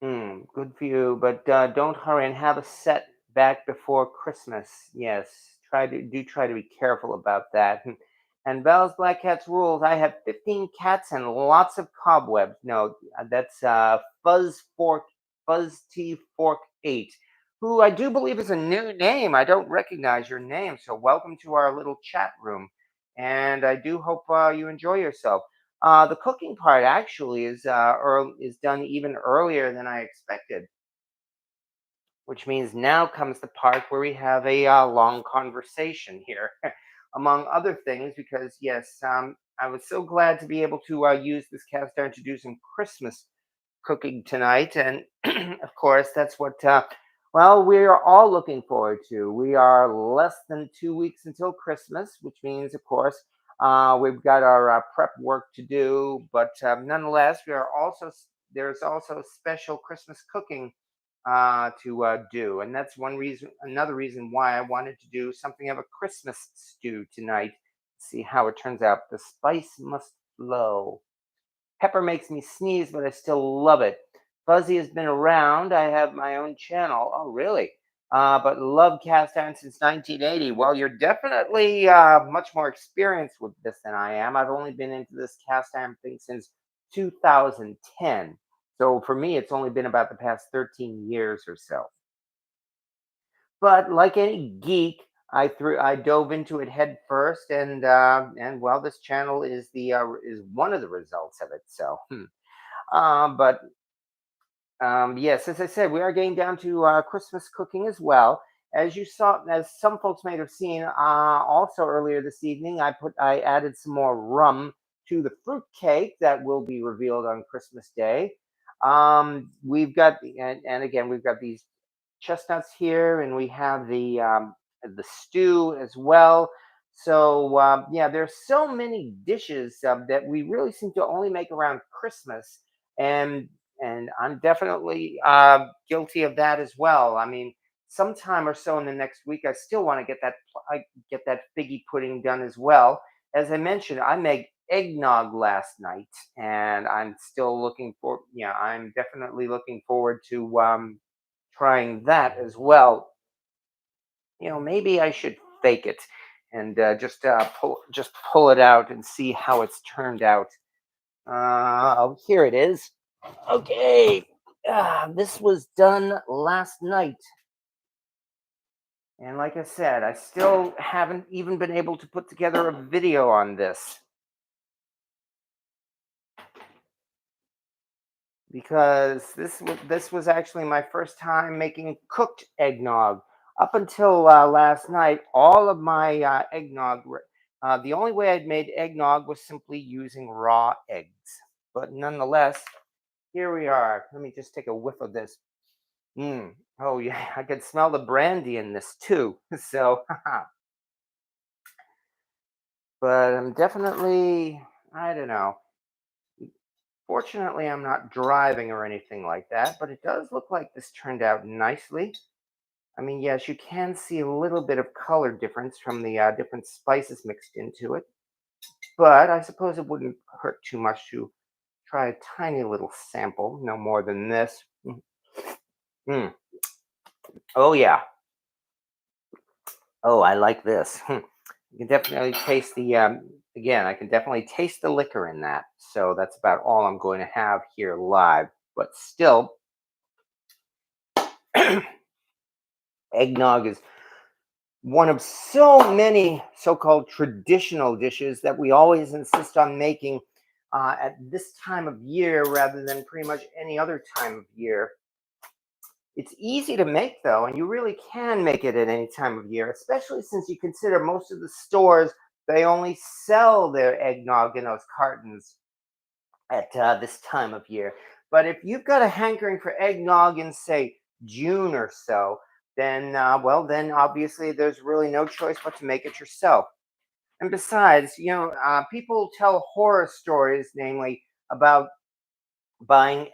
Good for you, but don't hurry and have a set back before Christmas. Yes, try to be careful about that. And Val's Black Cat's rules. I have 15 cats and lots of cobwebs. No, that's Fuzz T Fork 8, who I do believe is a new name. I don't recognize your name, so welcome to our little chat room. And I do hope you enjoy yourself. The cooking part actually is done even earlier than I expected, which means now comes the part where we have a long conversation here, among other things. Because yes, I was so glad to be able to use this cast iron to do some Christmas cooking tonight, and of course, that's what well we are all looking forward to. We are less than 2 weeks until Christmas, which means, of course, we've got our prep work to do. But nonetheless, there's also special Christmas cooking to do, and that's another reason why I wanted to do something of a Christmas stew tonight. See how it turns out. The spice must flow. Pepper makes me sneeze, but I still love it. Fuzzy has been around. I have my own channel. Oh, really? But love cast iron since 1980. Well, you're definitely much more experienced with this than I am. I've only been into this cast iron thing since 2010. So for me, it's only been about the past 13 years or so. But like any geek, I dove into it head first, and well, this channel is one of the results of it. So, but yes, as I said, we are getting down to Christmas cooking as well. As some folks may have seen, also earlier this evening, I added some more rum to the fruit cake that will be revealed on Christmas Day. We've got and again we've got these chestnuts here, and we have the stew as well. So yeah, there's so many dishes that we really seem to only make around Christmas, and I'm definitely guilty of that as well. I mean, sometime or so in the next week, I still want to get that figgy pudding done as well. As I mentioned, I made eggnog last night, and I'm definitely looking forward to trying that as well. Maybe I should fake it and just pull it out and see how it's turned out. Oh, here it is. Okay, this was done last night, and like I said, I still haven't even been able to put together a video on this because this was actually my first time making cooked eggnog. Up until last night, all of my the only way I'd made eggnog was simply using raw eggs. But nonetheless, here we are. Let me just take a whiff of this. Mm. Oh yeah, I could smell the brandy in this too. So, but I'm definitely, I don't know. Fortunately, I'm not driving or anything like that, but it does look like this turned out nicely. I mean, yes, you can see a little bit of color difference from the different spices mixed into it, but I suppose it wouldn't hurt too much to try a tiny little sample, no more than this. Mm. Oh, yeah. Oh, I like this. You can definitely taste again, I can definitely taste the liquor in that. So that's about all I'm going to have here live. But still, eggnog is one of so many so-called traditional dishes that we always insist on making at this time of year rather than pretty much any other time of year. It's easy to make though, and you really can make it at any time of year, especially since you consider most of the stores they only sell their eggnog in those cartons at this time of year. But if you've got a hankering for eggnog in, say, June or so, then, then obviously there's really no choice but to make it yourself. And besides, people tell horror stories, namely about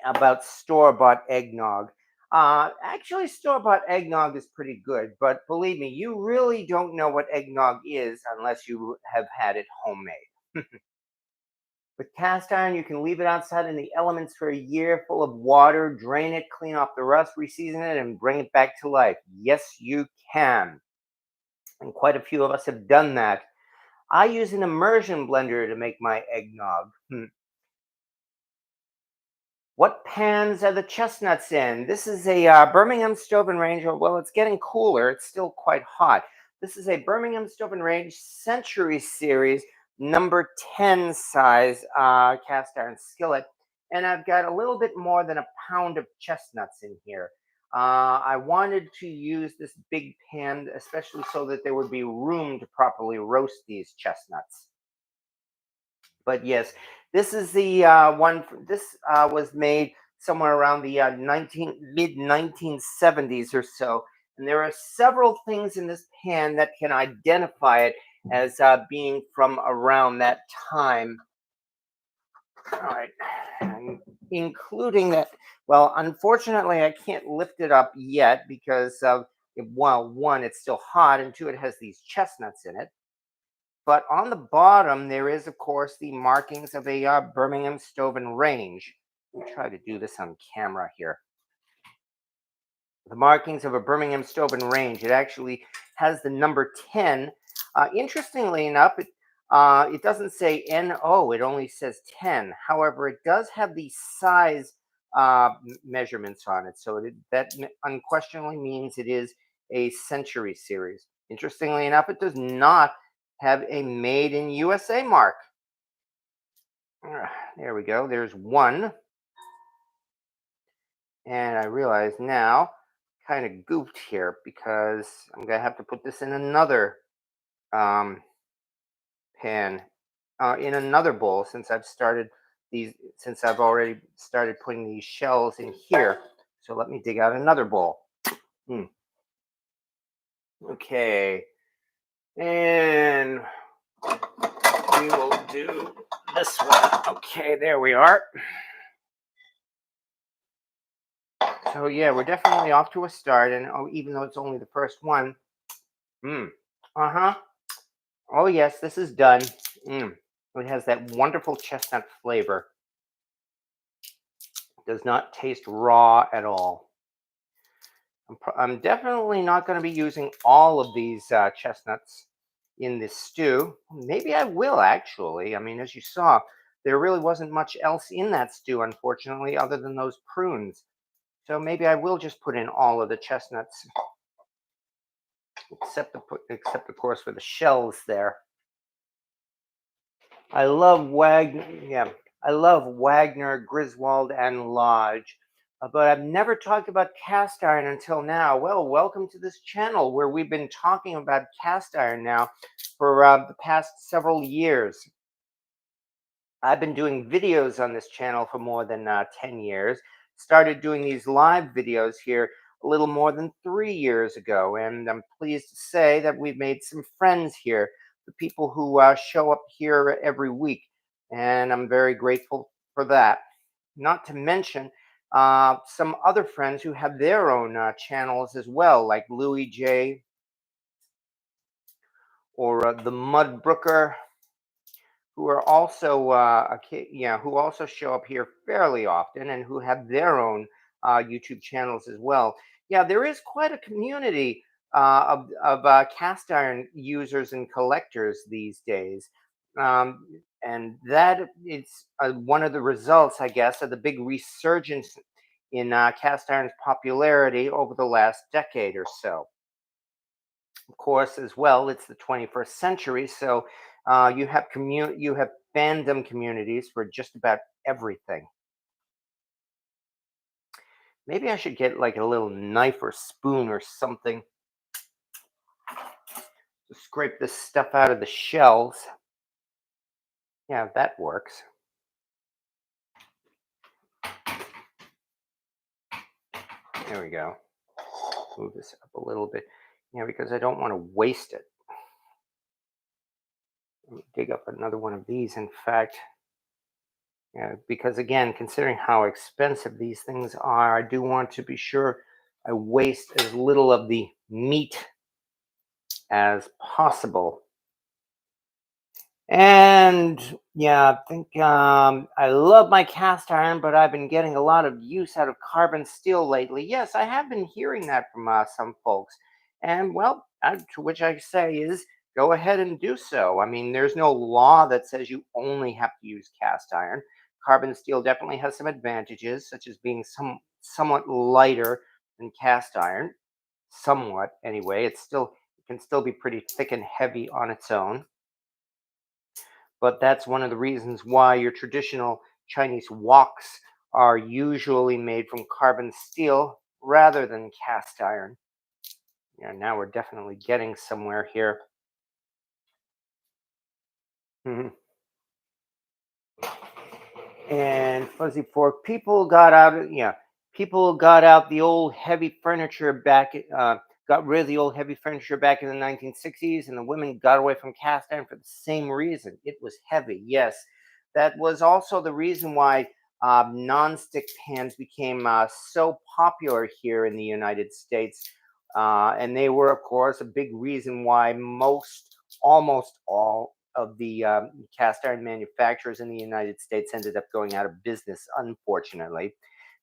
about store-bought eggnog. Actually, store-bought eggnog is pretty good, but believe me, you really don't know what eggnog is unless you have had it homemade. With cast iron, you can leave it outside in the elements for a year, full of water, drain it, clean off the rust, reseason it, and bring it back to life. Yes, you can. And quite a few of us have done that. I use an immersion blender to make my eggnog. What pans are the chestnuts in? This is a Birmingham Stove and Range. Well, it's getting cooler. It's still quite hot. This is a Birmingham Stove and Range Century Series number 10 size cast iron skillet. And I've got a little bit more than a pound of chestnuts in here. I wanted to use this big pan, especially so that there would be room to properly roast these chestnuts. But yes, this is the one. This was made somewhere around the 1970s or so, and there are several things in this pan that can identify it as being from around that time. All right, and including that. Well, unfortunately, I can't lift it up yet because well, one, it's still hot, and two, it has these chestnuts in it. But on the bottom, there is, of course, the markings of a Birmingham Stove and Range. Let me try to do this on camera here. The markings of a Birmingham Stove and Range. It actually has the number 10. Interestingly enough, it doesn't say NO, it only says 10. However, it does have the size measurements on it. So that unquestionably means it is a Century Series. Interestingly enough, it does not have a Made in USA mark. There we go. There's one. And I realize now, kind of goofed here because I'm going to have to put this in another um, pan, in another bowl since I've started these since I've already started putting these shells in here. So let me dig out another bowl. Hmm. Okay, and we will do this one. Okay, there we are. So yeah, we're definitely off to a start, and oh, even though it's only the first one, mm, uh-huh. Oh yes, this is done. Mm. It has that wonderful chestnut flavor. Does not taste raw at all. I'm definitely not going to be using all of these chestnuts in this stew. Maybe I will actually. I mean, as you saw, there really wasn't much else in that stew, unfortunately, other than those prunes. So maybe I will just put in all of the chestnuts, except of course for the shells there. I love Wagner. Yeah, I love Wagner, Griswold, and Lodge. But I've never talked about cast iron until now. Well, welcome to this channel where we've been talking about cast iron now for the past several years. I've been doing videos on this channel for more than 10 years. Started doing these live videos here a little more than 3 years ago. And I'm pleased to say that we've made some friends here, the people who show up here every week. And I'm very grateful for that. Not to mention some other friends who have their own channels as well, like Louis J. or the Mud Brooker, who are also who also show up here fairly often and who have their own YouTube channels as well. Yeah, there is quite a community of cast iron users and collectors these days, um, and that is one of the results, I guess, of the big resurgence in cast iron's popularity over the last decade or so. Of course, as well, it's the 21st century, so you have fandom communities for just about everything. Maybe I should get like a little knife or spoon or something to scrape this stuff out of the shells. Yeah, that works. There we go. Move this up a little bit. Yeah, because I don't want to waste it. Let me dig up another one of these. In fact, yeah, because again, considering how expensive these things are, I do want to be sure I waste as little of the meat as possible. And yeah, I think I love my cast iron, but I've been getting a lot of use out of carbon steel lately. Yes, I have been hearing that from some folks. And well, to which I say is go ahead and do so. I mean, there's no law that says you only have to use cast iron. Carbon steel definitely has some advantages, such as being somewhat lighter than cast iron. Somewhat, anyway. It can still be pretty thick and heavy on its own, but that's one of the reasons why your traditional Chinese woks are usually made from carbon steel rather than cast iron. Yeah, now we're definitely getting somewhere here. Mhm. And fuzzy fork, people got out the old heavy furniture got rid of the old heavy furniture back in the 1960s, and the women got away from cast iron for the same reason. It was heavy. Yes, that was also the reason why non-stick pans became so popular here in the United States, and they were, of course, a big reason why almost all of the cast iron manufacturers in the United States ended up going out of business, unfortunately.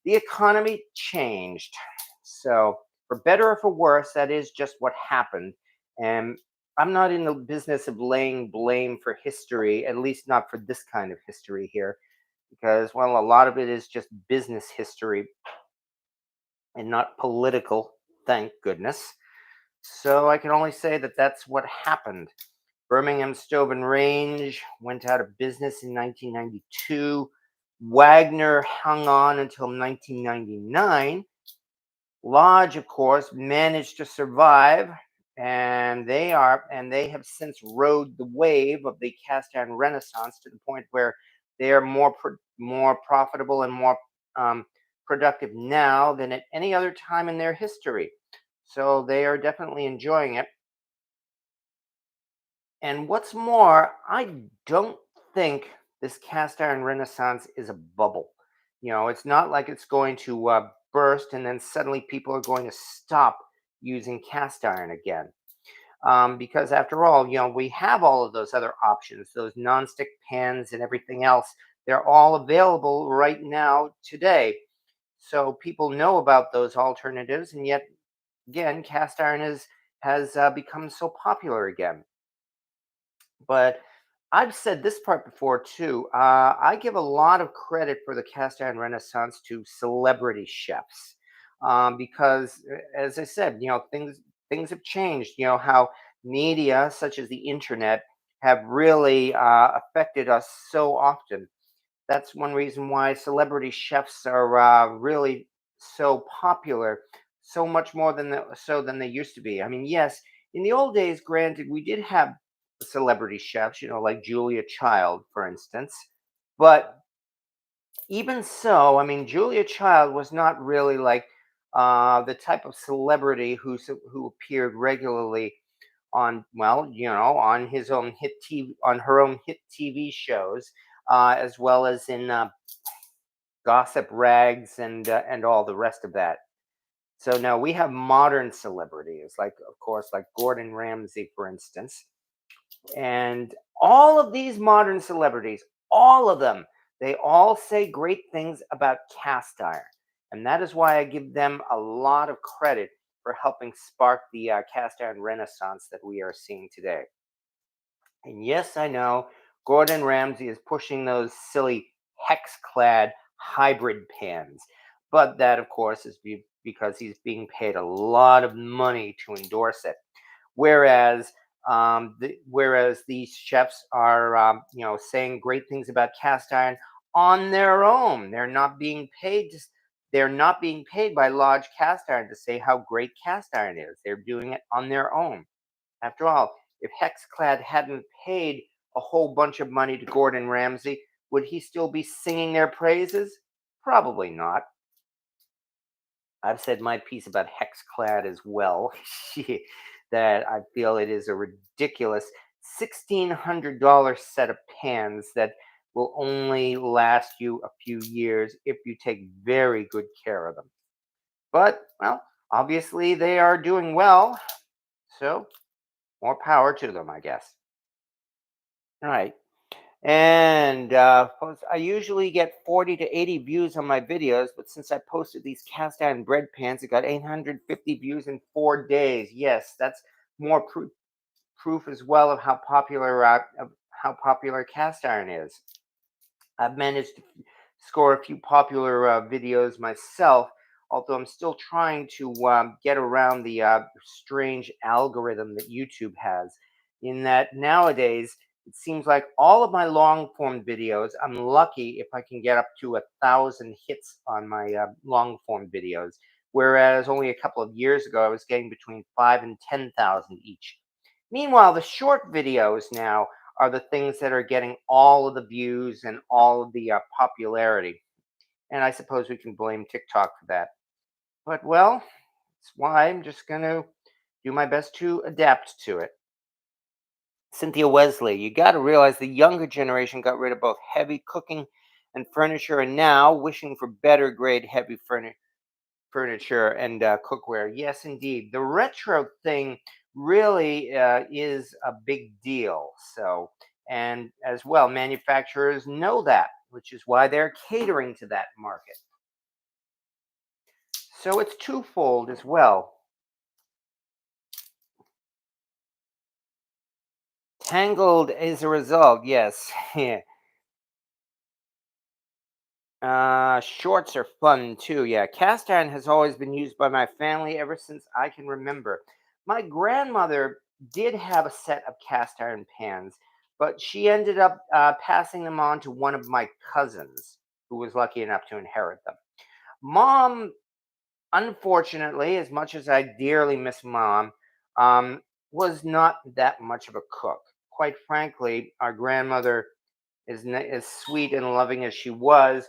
The economy changed. So, for better or for worse, that is just what happened. And I'm not in the business of laying blame for history, at least not for this kind of history here, because, well, a lot of it is just business history and not political, thank goodness. So, I can only say that that's what happened. Birmingham Stove and Range went out of business in 1992. Wagner hung on until 1999. Lodge, of course, managed to survive, and they have since rode the wave of the cast iron renaissance to the point where They are more profitable and more um, productive now than at any other time in their history. So they are definitely enjoying it. And what's more, I don't think this cast iron renaissance is a bubble. It's not like it's going to burst and then suddenly people are going to stop using cast iron again. Because after all, we have all of those other options, those nonstick pans and everything else. They're all available right now today. So people know about those alternatives, and yet again, cast iron has become so popular again. But I've said this part before too. I give a lot of credit for the cast iron renaissance to celebrity chefs, because, as I said, things have changed. How media such as the internet have really affected us so often. That's one reason why celebrity chefs are really so popular, so much more than they used to be. I mean, yes, in the old days, granted, we did have celebrity chefs, like Julia Child, for instance. But even so, I mean, Julia Child was not really like the type of celebrity who appeared regularly on, well, on his own hit TV, on her own hit TV shows, as well as in gossip rags and all the rest of that. So now we have modern celebrities, like, of course, like Gordon Ramsay, for instance. And all of these modern celebrities, all of them, they all say great things about cast iron. And that is why I give them a lot of credit for helping spark the cast iron renaissance that we are seeing today. And yes, I know Gordon Ramsay is pushing those silly hex clad hybrid pans. But that, of course, is because he's being paid a lot of money to endorse it. Whereas whereas these chefs are saying great things about cast iron on their own. They're not being paid by large cast iron to say how great cast iron is. They're doing it on their own. After all, if Hexclad hadn't paid a whole bunch of money to Gordon Ramsay, would he still be singing their praises? Probably not. I've said my piece about Hexclad as well, that I feel it is a ridiculous $1,600 set of pans that will only last you a few years if you take very good care of them. But, well, obviously they are doing well, so more power to them, I guess. All right. And folks, I usually get 40 to 80 views on my videos, but since I posted these cast iron bread pans, it got 850 views in 4 days. Yes, that's more proof as well of how popular cast iron is. I've managed to score a few popular videos myself, although I'm still trying to get around the strange algorithm that YouTube has. In that nowadays, it seems like all of my long form videos, I'm lucky if I can get up to 1,000 hits on my long form videos, whereas only a couple of years ago I was getting between 5 and 10,000 each. Meanwhile, the short videos now are the things that are getting all of the views and all of the popularity. And I suppose we can blame TikTok for that. But, well, that's why I'm just going to do my best to adapt to it. Cynthia Wesley, you got to realize the younger generation got rid of both heavy cooking and furniture and now wishing for better grade heavy furniture and cookware. Yes, indeed. The retro thing really is a big deal. So, and as well, manufacturers know that, which is why they're catering to that market. So it's twofold as well. Tangled is a result, yes. Shorts are fun too. Yeah, cast iron has always been used by my family ever since I can remember. My grandmother did have a set of cast iron pans, but she ended up passing them on to one of my cousins who was lucky enough to inherit them. Mom, unfortunately, as much as I dearly miss mom, um, was not that much of a cook. Quite frankly, our grandmother as sweet and loving as she was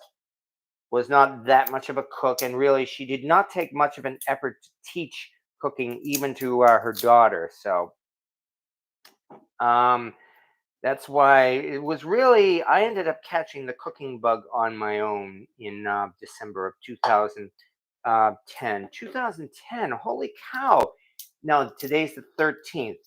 not that much of a cook, and really, she did not take much of an effort to teach cooking, even to her daughter. So um, that's why it was really. I ended up catching the cooking bug on my own in December of 2010. 2010. Holy cow! Now today's the 13th.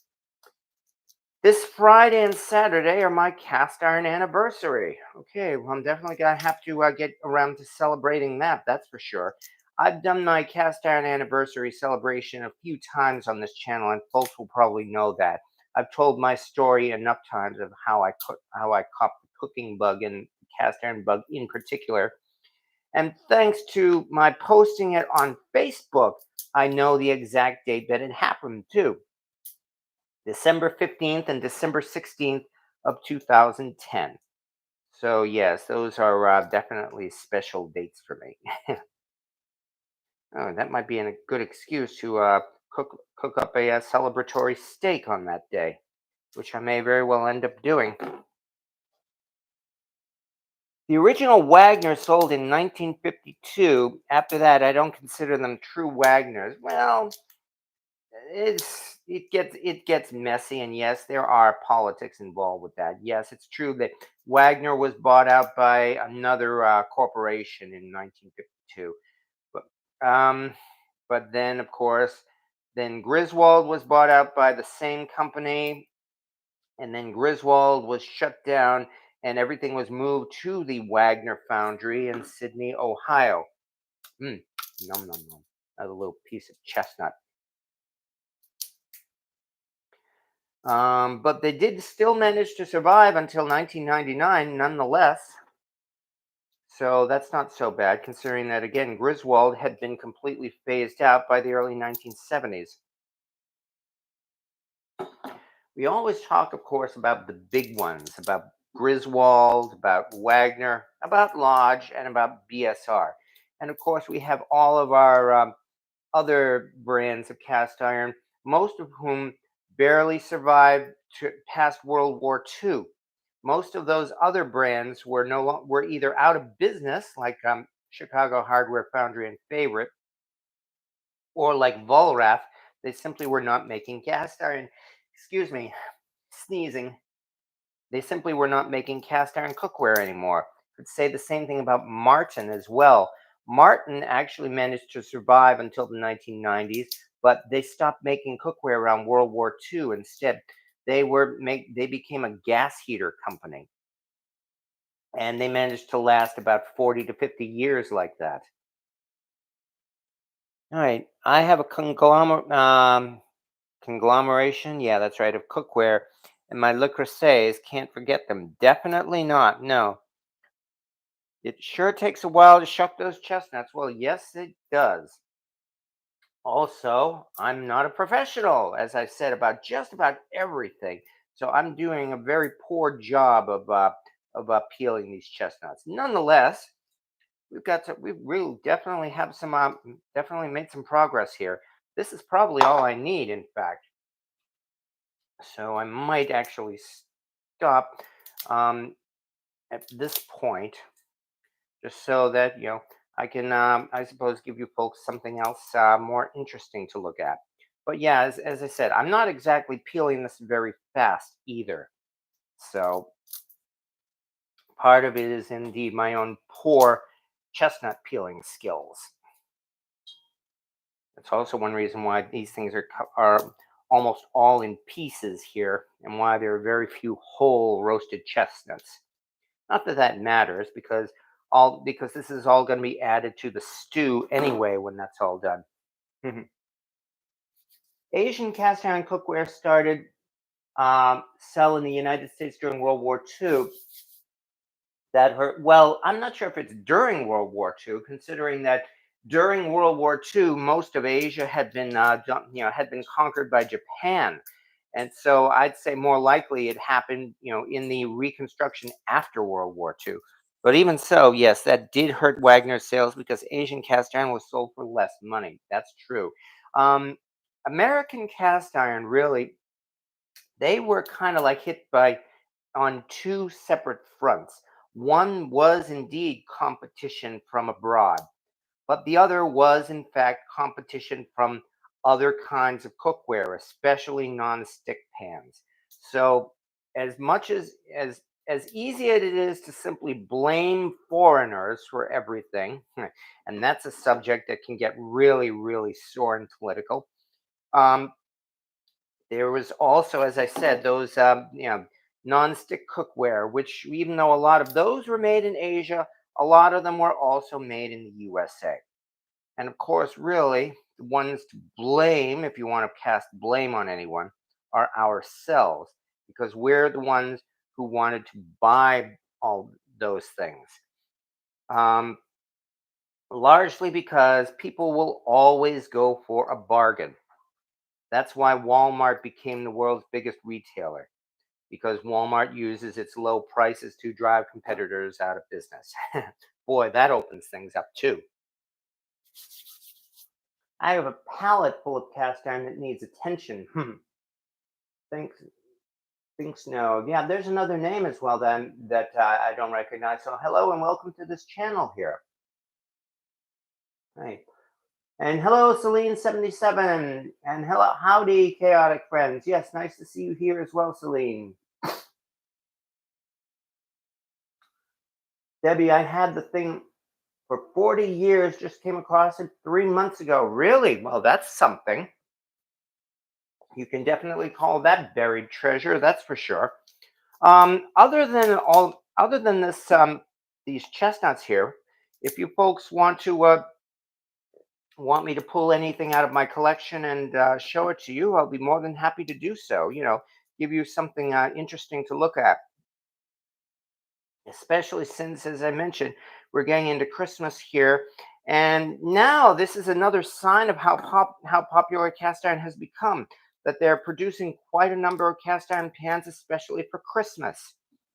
This Friday and Saturday are my cast iron anniversary. Okay, well, I'm definitely gonna have to get around to celebrating that. That's for sure. I've done my cast iron anniversary celebration a few times on this channel, and folks will probably know that. I've told my story enough times of how I caught the cooking bug and cast iron bug in particular. And thanks to my posting it on Facebook, I know the exact date that it happened too. December 15th and December 16th of 2010. So yes, those are definitely special dates for me. Oh, that might be a good excuse to cook up a celebratory steak on that day, which I may very well end up doing. The original Wagner sold in 1952. After that, I don't consider them true Wagners. Well, it gets messy, and yes, there are politics involved with that. Yes, it's true that Wagner was bought out by another corporation in 1952, but then of course, then Griswold was bought out by the same company, and then Griswold was shut down, and everything was moved to the Wagner foundry in Sydney, Ohio. Mm, Num num num. Another little piece of chestnut. But they did still manage to survive until 1999, nonetheless. So that's not so bad, considering that, again, Griswold had been completely phased out by the early 1970s. We always talk, of course, about the big ones, about Griswold, about Wagner, about Lodge, and about BSR. And of course, we have all of our other brands of cast iron, most of whom barely survived past World War II. Most of those other brands were were either out of business, like Chicago Hardware Foundry and Favorite, or like Volrath, they simply were not making cast iron. Excuse me, sneezing. They simply were not making cast iron cookware anymore. Could say the same thing about Martin as well. Martin actually managed to survive until the 1990s, but they stopped making cookware around World War II. Instead, they became a gas heater company, and they managed to last about 40 to 50 years like that. All right, I have a conglomeration. Yeah, that's right, of cookware, and my Le Creuset, can't forget them. Definitely not. No, it sure takes a while to shuck those chestnuts. Well, yes, it does. Also, I'm not a professional, as I said about just about everything. So I'm doing a very poor job of peeling these chestnuts. Nonetheless, we really definitely have some definitely made some progress here. This is probably all I need, in fact. So I might actually stop um, at this point, just so that I can, I suppose, give you folks something else more interesting to look at. But yeah, as I said, I'm not exactly peeling this very fast either. So part of it is indeed my own poor chestnut peeling skills. That's also one reason why these things are almost all in pieces here, and why there are very few whole roasted chestnuts. Not that that matters, because this is all going to be added to the stew anyway when that's all done. Mhm. Asian cast iron cookware started sell in the United States during World War II. That hurt. Well, I'm not sure if it's during World War II, considering that during World War II, most of Asia had been, had been conquered by Japan, and so I'd say more likely it happened, in the reconstruction after World War II. But even so, yes, that did hurt Wagner's sales because Asian cast iron was sold for less money. That's true. Um, American cast iron really, they were kind of like hit by on two separate fronts. One was indeed competition from abroad, but the other was, in fact, competition from other kinds of cookware, especially non-stick pans. So, as much as easy as it is to simply blame foreigners for everything, and that's a subject that can get really, really sore and political. Um, there was also, as I said, those non-stick cookware, which even though a lot of those were made in Asia, a lot of them were also made in the USA. And of course, really, the ones to blame, if you want to cast blame on anyone, are ourselves, because we're the ones who wanted to buy all those things. Um, Largely because people will always go for a bargain. That's why Walmart became the world's biggest retailer, because Walmart uses its low prices to drive competitors out of business. Boy, that opens things up too. I have a palette full of cast iron that needs attention. Thinks thinks no. Yeah, there's another name as well then that I don't recognize. So hello and welcome to this channel here. Hey. And hello, Celine77. And hello, howdy, chaotic friends. Yes, nice to see you here as well, Celine. Debbie, I had the thing for 40 years, just came across it 3 months ago. Really? Well, that's something. You can definitely call that buried treasure, that's for sure. Other than this, these chestnuts here, if you folks want me to pull anything out of my collection and show it to you, I'll be more than happy to do so. Give you something interesting to look at, especially since, as I mentioned, we're getting into Christmas here. And now this is another sign of how popular cast iron has become. That they're producing quite a number of cast iron pans, especially for Christmas.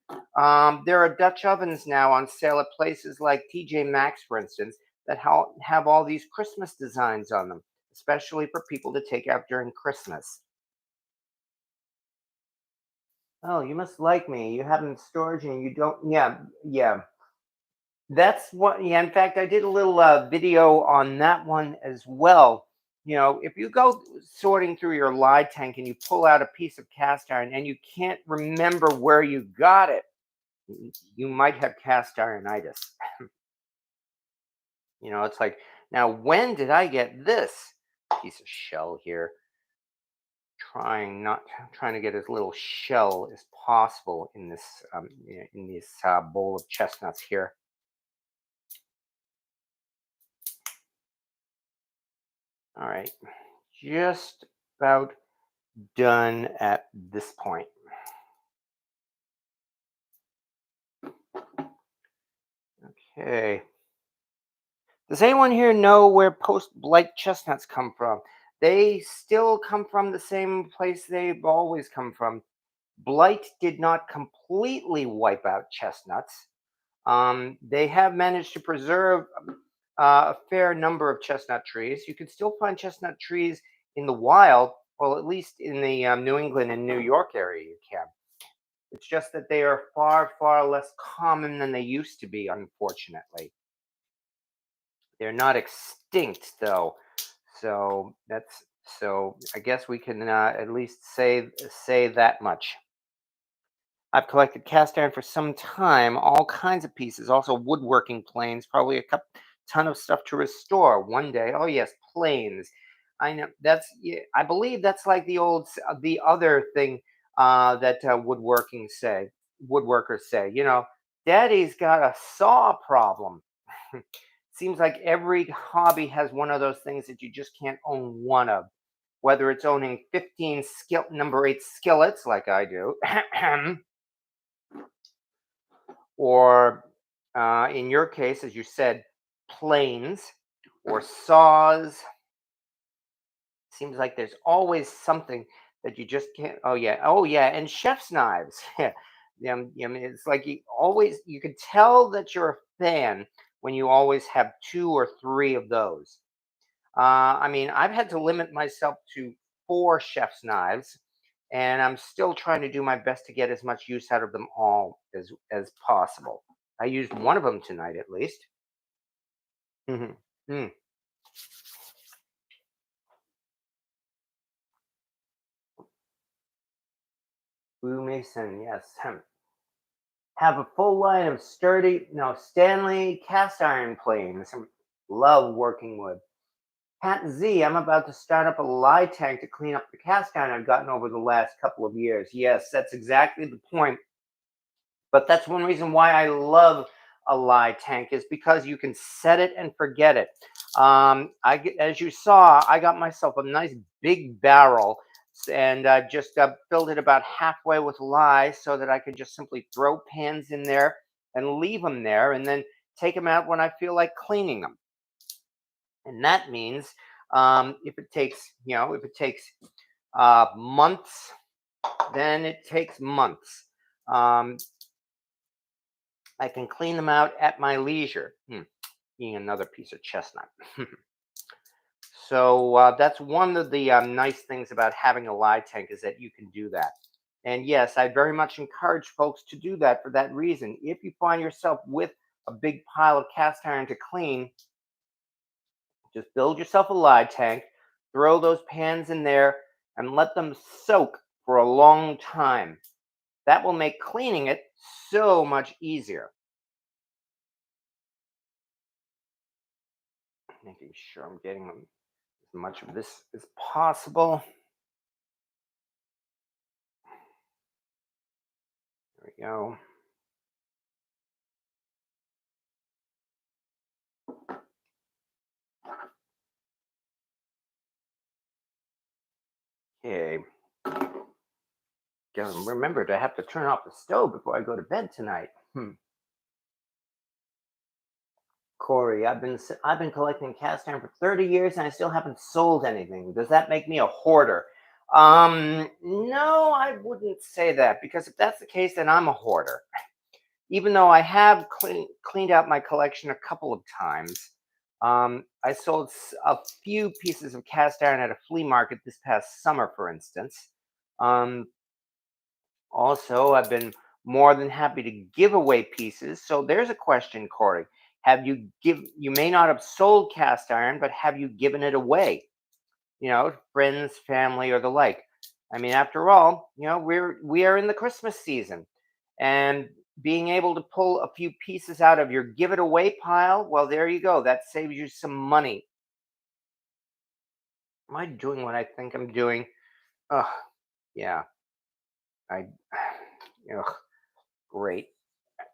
There are Dutch ovens now on sale at places like TJ Maxx, for instance, that have all these Christmas designs on them, especially for people to take out during Christmas. Oh, you must like me. You have them in storage and you don't. Yeah, yeah. That's what, yeah. In fact, I did a little video on that one as well. If you go sorting through your lye tank and you pull out a piece of cast iron and you can't remember where you got it, you might have cast ironitis. It's like, now when did I get this piece of shell here? Trying to get as little shell as possible in this bowl of chestnuts here. All right, just about done at this point. Okay. Does anyone here know where post-blight chestnuts come from? They still come from the same place they've always come from. Blight did not completely wipe out chestnuts. They have managed to preserve a fair number of chestnut trees. You can still find chestnut trees in the wild, well, at least in the New England and New York area, you can. It's just that they are far, far less common than they used to be, unfortunately. They're not extinct, though. So I guess we can at least say that much. I've collected cast iron for some time, all kinds of pieces, also woodworking planes, probably ton of stuff to restore one day. Oh yes, planes. I know that's. Yeah, I believe that's like the other thing that woodworkers say. Daddy's got a saw problem. Seems like every hobby has one of those things that you just can't own one of. Whether it's owning 15 number 8 skillets like I do, or in your case, as you said, planes or saws. Seems like there's always something that you just can't. Oh yeah, and chef's knives. Yeah, I mean, it's like you could tell that you're a fan when you always have two or three of those. I mean, I've had to limit myself to four chef's knives, and I'm still trying to do my best to get as much use out of them all as possible. I used one of them tonight, at least. Mhm. Mm. Blue Mason, yes. Have a full line of sturdy, no, Stanley cast iron planes. Love working wood. Pat Z, I'm about to start up a lye tank to clean up the cast iron I've gotten over the last couple of years. Yes, that's exactly the point. But that's one reason why I love a lye tank is because you can set it and forget it. As you saw, I got myself a nice big barrel and just filled it about halfway with lye so that I can just simply throw pans in there and leave them there, and then take them out when I feel like cleaning them. And that means if it takes months, then it takes months. Um, I can clean them out at my leisure. Being another piece of chestnut. So that's one of the nice things about having a lye tank is that you can do that. And yes, I very much encourage folks to do that for that reason. If you find yourself with a big pile of cast iron to clean, just build yourself a lye tank, throw those pans in there, and let them soak for a long time. That will make cleaning it so much easier. Making sure I'm getting as much of this as possible. There we go. Okay. Gotta remember to have to turn off the stove before I go to bed tonight. Corey, I've been collecting cast iron for 30 years and I still haven't sold anything. Does that make me a hoarder? No, I wouldn't say that because if that's the case, then I'm a hoarder. Even though I have cleaned out my collection a couple of times, I sold a few pieces of cast iron at a flea market this past summer, for instance. Um, Also, I've been more than happy to give away pieces. So there's a question, Corey. You may not have sold cast iron, but have you given it away? Friends, family, or the like. I mean, after all, we are in the Christmas season, and being able to pull a few pieces out of your give it away pile, well, there you go. That saves you some money. Am I doing what I think I'm doing? Ugh, yeah. I, ugh, great.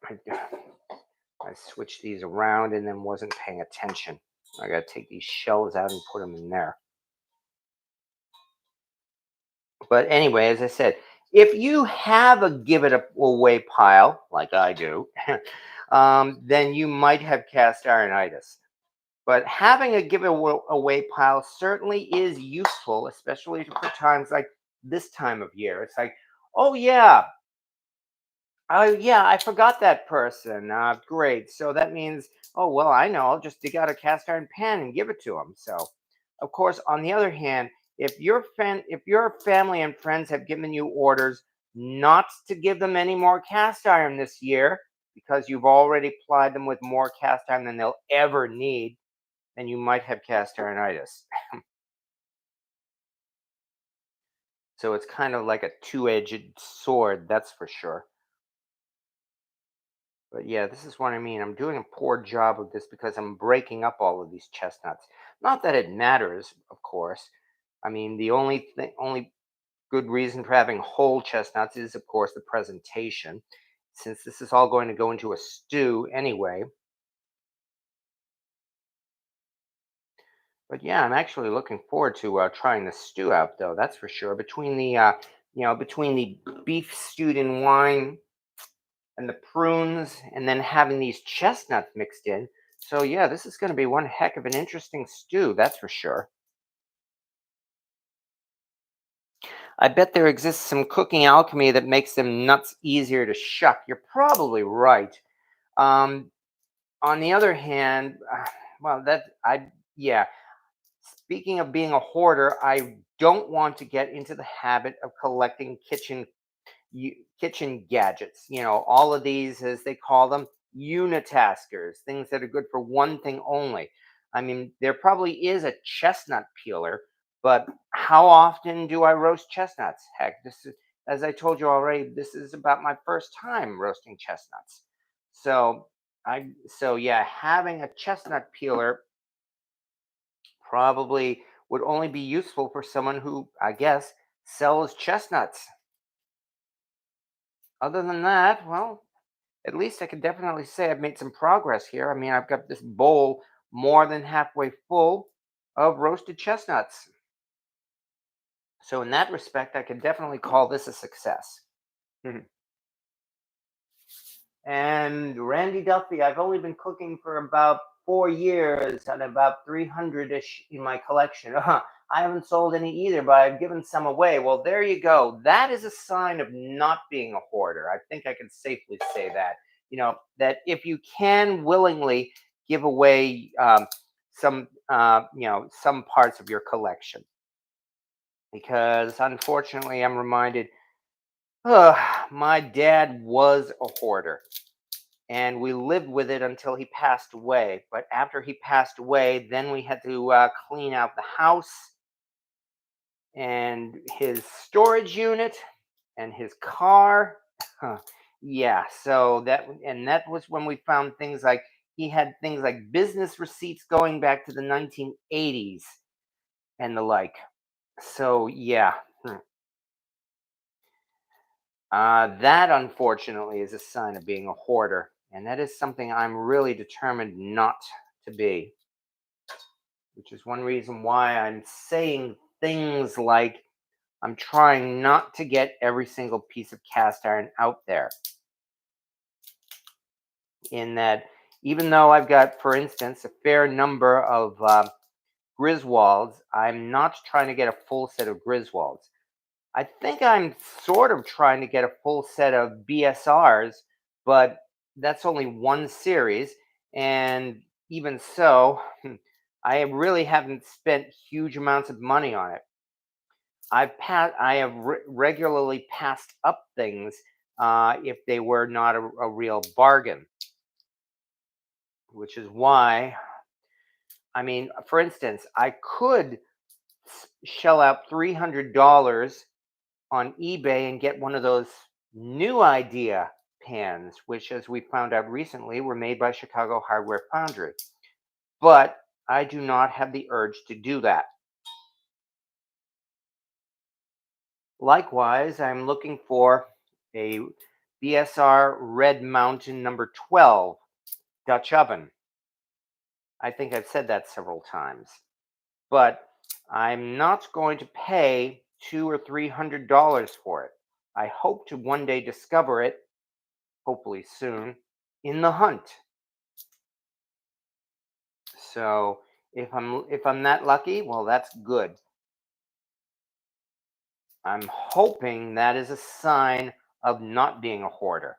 I, I switched these around and then wasn't paying attention. I got to take these shells out and put them in there. But anyway, as I said, if you have a give it away pile, like I do, then you might have cast ironitis. But having a give it away pile certainly is useful, especially for times like this time of year. It's like, oh yeah, I forgot that person. Great. So that means, oh well, I know. I'll just dig out a cast iron pan and give it to them. So, of course, on the other hand, if your family and friends have given you orders not to give them any more cast iron this year because you've already plied them with more cast iron than they'll ever need, then you might have cast ironitis. So it's kind of like a two-edged sword, that's for sure. But yeah, this is what I mean. I'm doing a poor job of this because I'm breaking up all of these chestnuts. Not that it matters, of course. I mean, only good reason for having whole chestnuts is, of course, the presentation. Since this is all going to go into a stew anyway. But yeah, I'm actually looking forward to trying the stew out, though. That's for sure. Between the beef stewed in wine and the prunes, and then having these chestnuts mixed in. So yeah, this is going to be one heck of an interesting stew, that's for sure. I bet there exists some cooking alchemy that makes them nuts easier to shuck. You're probably right. Um, on the other hand, well, that I yeah. Speaking of being a hoarder, I don't want to get into the habit of collecting kitchen gadgets. All of these, as they call them, unitaskers, things that are good for one thing only. I mean, there probably is a chestnut peeler, but how often do I roast chestnuts? Heck, as I told you already, this is about my first time roasting chestnuts. So so yeah, having a chestnut peeler probably would only be useful for someone who, I guess, sells chestnuts. Other than that, well, at least I can definitely say I've made some progress here. I mean, I've got this bowl more than halfway full of roasted chestnuts. So, in that respect, I can definitely call this a success. Mhm. And Randy Duffy, I've only been cooking for about 4 years and about 300 ish in my collection. I haven't sold any either, but I've given some away. Well, there you go. That is a sign of not being a hoarder. I think I can safely say that. That if you can willingly give away some parts of your collection, because unfortunately, I'm reminded, my dad was a hoarder and we lived with it until he passed away. But after he passed away, then we had to clean out the house and his storage unit and his car. Huh. Yeah, so that was when we found things like he had things like business receipts going back to the 1980s and the like. So yeah, that unfortunately is a sign of being a hoarder, and that is something I'm really determined not to be. Which is one reason why I'm saying things like I'm trying not to get every single piece of cast iron out there. In that, even though I've got, for instance, a fair number of Griswolds, I'm not trying to get a full set of Griswolds. I think I'm sort of trying to get a full set of BSRs, but that's only one series. And even so, I really haven't spent huge amounts of money on it. I have regularly passed up things if they were not a real bargain, which is why, I mean, for instance, I could shell out $300 on eBay and get one of those new idea pans, which, as we found out recently, were made by Chicago Hardware Foundry. But I do not have the urge to do that. Likewise, I'm looking for a BSR Red Mountain number 12 Dutch oven. I think I've said that several times. But I'm not going to pay $200 or $300 for it. I hope to one day discover it, hopefully soon, in the hunt. So if I'm that lucky, well, that's good. I'm hoping that is a sign of not being a hoarder.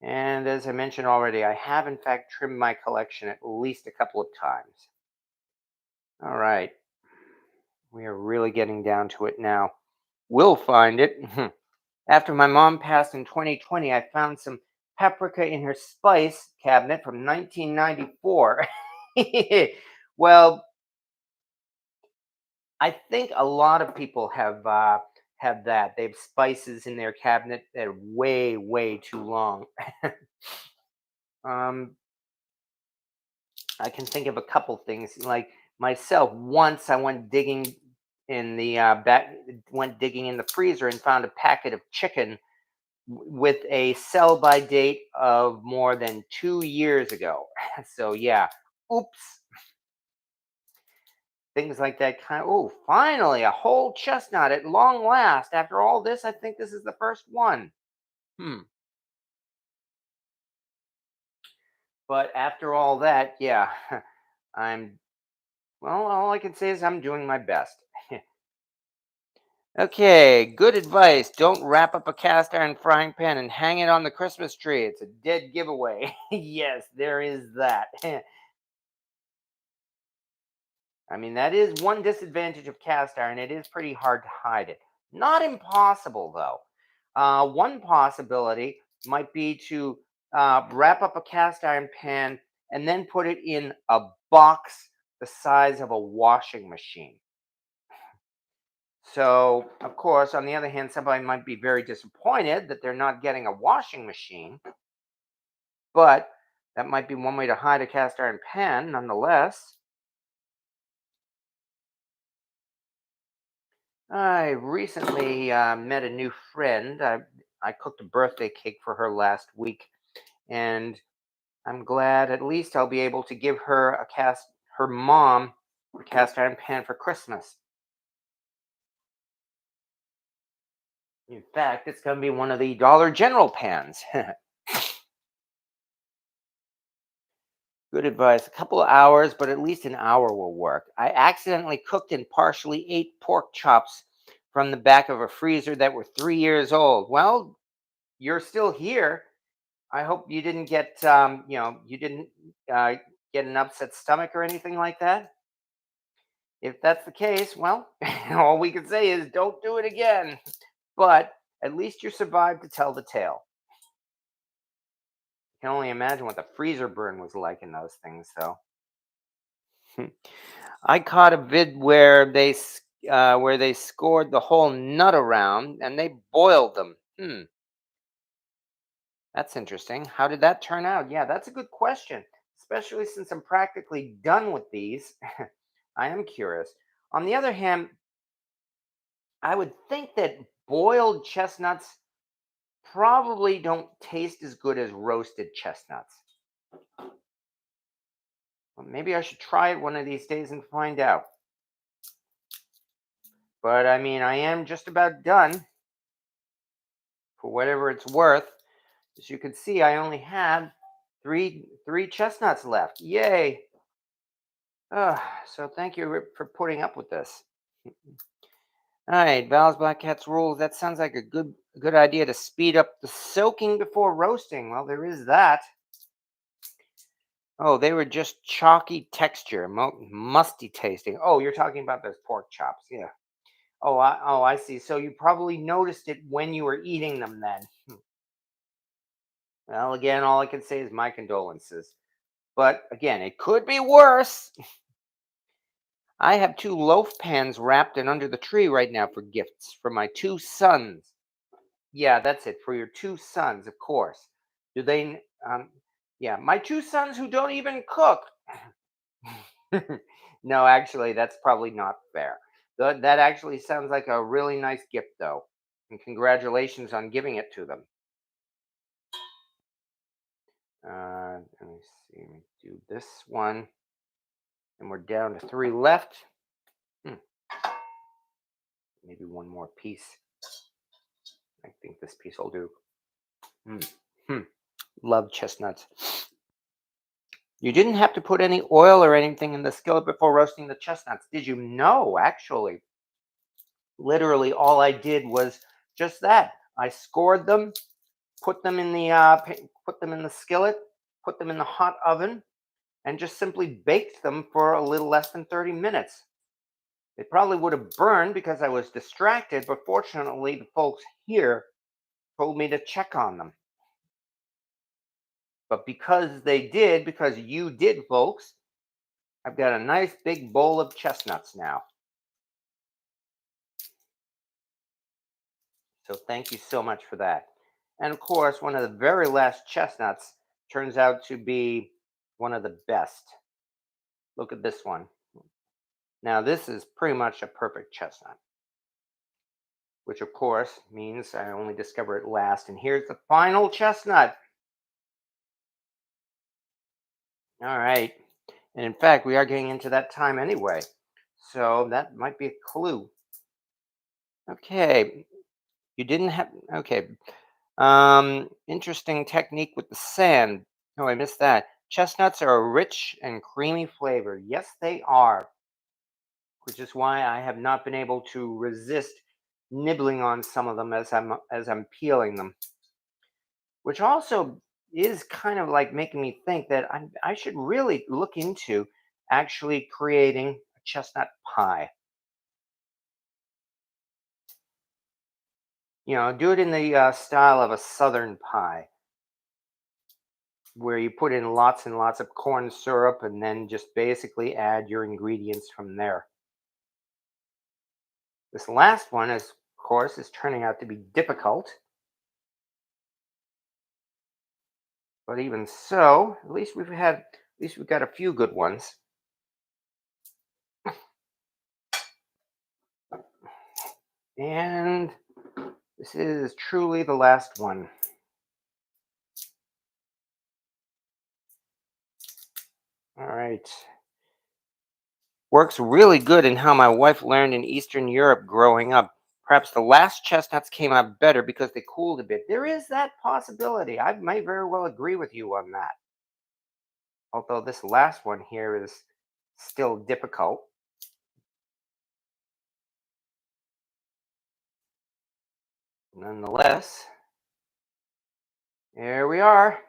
And as I mentioned already, I have in fact trimmed my collection at least a couple of times. All right, we are really getting down to it now. We'll find it. After my mom passed in 2020, I found some paprika in her spice cabinet from 1994. Well, I think a lot of people have that. They have spices in their cabinet that are way, way too long. um, I can think of a couple things. Like myself, once I went digging in the went digging in the freezer and found a packet of chicken with a sell by date of more than 2 years ago. So yeah, oops, things like that kind of. Oh, finally, a whole chestnut at long last. After all this, I think this is the first one. Hmm. But after all that, yeah, I'm. Well, all I can say is I'm doing my best. Okay, good advice. Don't wrap up a cast iron frying pan and hang it on the Christmas tree. It's a dead giveaway. Yes, there is that. I mean, that is one disadvantage of cast iron. It is pretty hard to hide it. Not impossible, though. One possibility might be to wrap up a cast iron pan and then put it in a box the size of a washing machine. So, of course, on the other hand, somebody might be very disappointed that they're not getting a washing machine, but that might be one way to hide a cast iron pan nonetheless. I recently met a new friend. I cooked a birthday cake for her last week, and I'm glad at least I'll be able to give her mom a cast iron pan for Christmas. In fact, it's going to be one of the Dollar General pans. Good advice. A couple of hours, but at least an hour will work. I accidentally cooked and partially ate pork chops from the back of a freezer that were 3 years old. Well, you're still here. I hope you didn't you didn't uh, get an upset stomach or anything like that. If that's the case, well, all we can say is don't do it again. But at least you survived to tell the tale. I can only imagine what the freezer burn was like in those things, though. I caught a vid where where they scored the whole nut around and they boiled them. That's interesting. How did that turn out? Yeah, that's a good question, especially since I'm practically done with these. I am curious. On the other hand, I would think that boiled chestnuts probably don't taste as good as roasted chestnuts. Well, maybe I should try it one of these days and find out. But I mean, I am just about done for whatever it's worth. As you can see, I only have three chestnuts left. Yay! So thank you for putting up with this. All right, Val's Black Cat's rules. That sounds like a good idea to speed up the soaking before roasting. Well, there is that. Oh, they were just chalky texture, musty tasting. Oh, you're talking about those pork chops, yeah. I see. So you probably noticed it when you were eating them then. Well, again, all I can say is my condolences. But again, it could be worse. I have two loaf pans wrapped and under the tree right now for gifts for my two sons. Yeah, that's it. For your two sons, of course. Do they? Yeah, my two sons who don't even cook. No, actually, that's probably not fair. That actually sounds like a really nice gift, though. And congratulations on giving it to them. Let me see. Let me do this one. And we're down to three left. Hmm, maybe one more piece. I think this piece will do. Hmm. Hmm. Love chestnuts. You didn't have to put any oil or anything in the skillet before roasting the chestnuts, did you? No, actually. Literally, all I did was just that. I scored them, put them in the skillet, put them in the hot oven, and just simply baked them for a little less than 30 minutes. They probably would have burned because I was distracted, but fortunately, the folks here told me to check on them. But because you did, folks, I've got a nice big bowl of chestnuts now. So thank you so much for that. And of course, one of the very last chestnuts turns out to be one of the best. Look at this one. Now, this is pretty much a perfect chestnut, which of course means I only discover it last. And here's the final chestnut. All right. And in fact, we are getting into that time anyway. So that might be a clue. Okay. You didn't have, okay. Interesting technique with the sand. Oh, I missed that. Chestnuts are a rich and creamy flavor. Yes, they are, which is why I have not been able to resist nibbling on some of them as I'm peeling them. Which also is kind of like making me think that I should really look into actually creating a chestnut pie. Do it in the style of a southern pie, where you put in lots and lots of corn syrup and then just basically add your ingredients from there. This last one, of course, is turning out to be difficult, but even so, at least we've got a few good ones. And this is truly the last one. All right. Works really good in how my wife learned in Eastern Europe growing up. Perhaps the last chestnuts came out better because they cooled a bit. There is that possibility. I may very well agree with you on that. Although this last one here is still difficult. Nonetheless, here we are.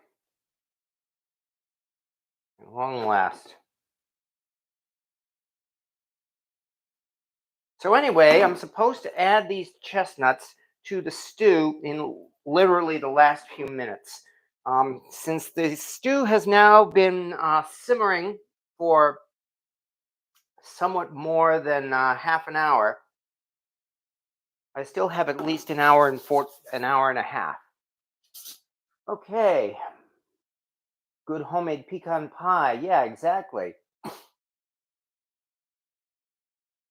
At long last. So anyway, I'm supposed to add these chestnuts to the stew in literally the last few minutes. Since the stew has now been simmering for somewhat more than half an hour, I still have at least an hour and a half. Okay, good homemade pecan pie. Yeah, exactly.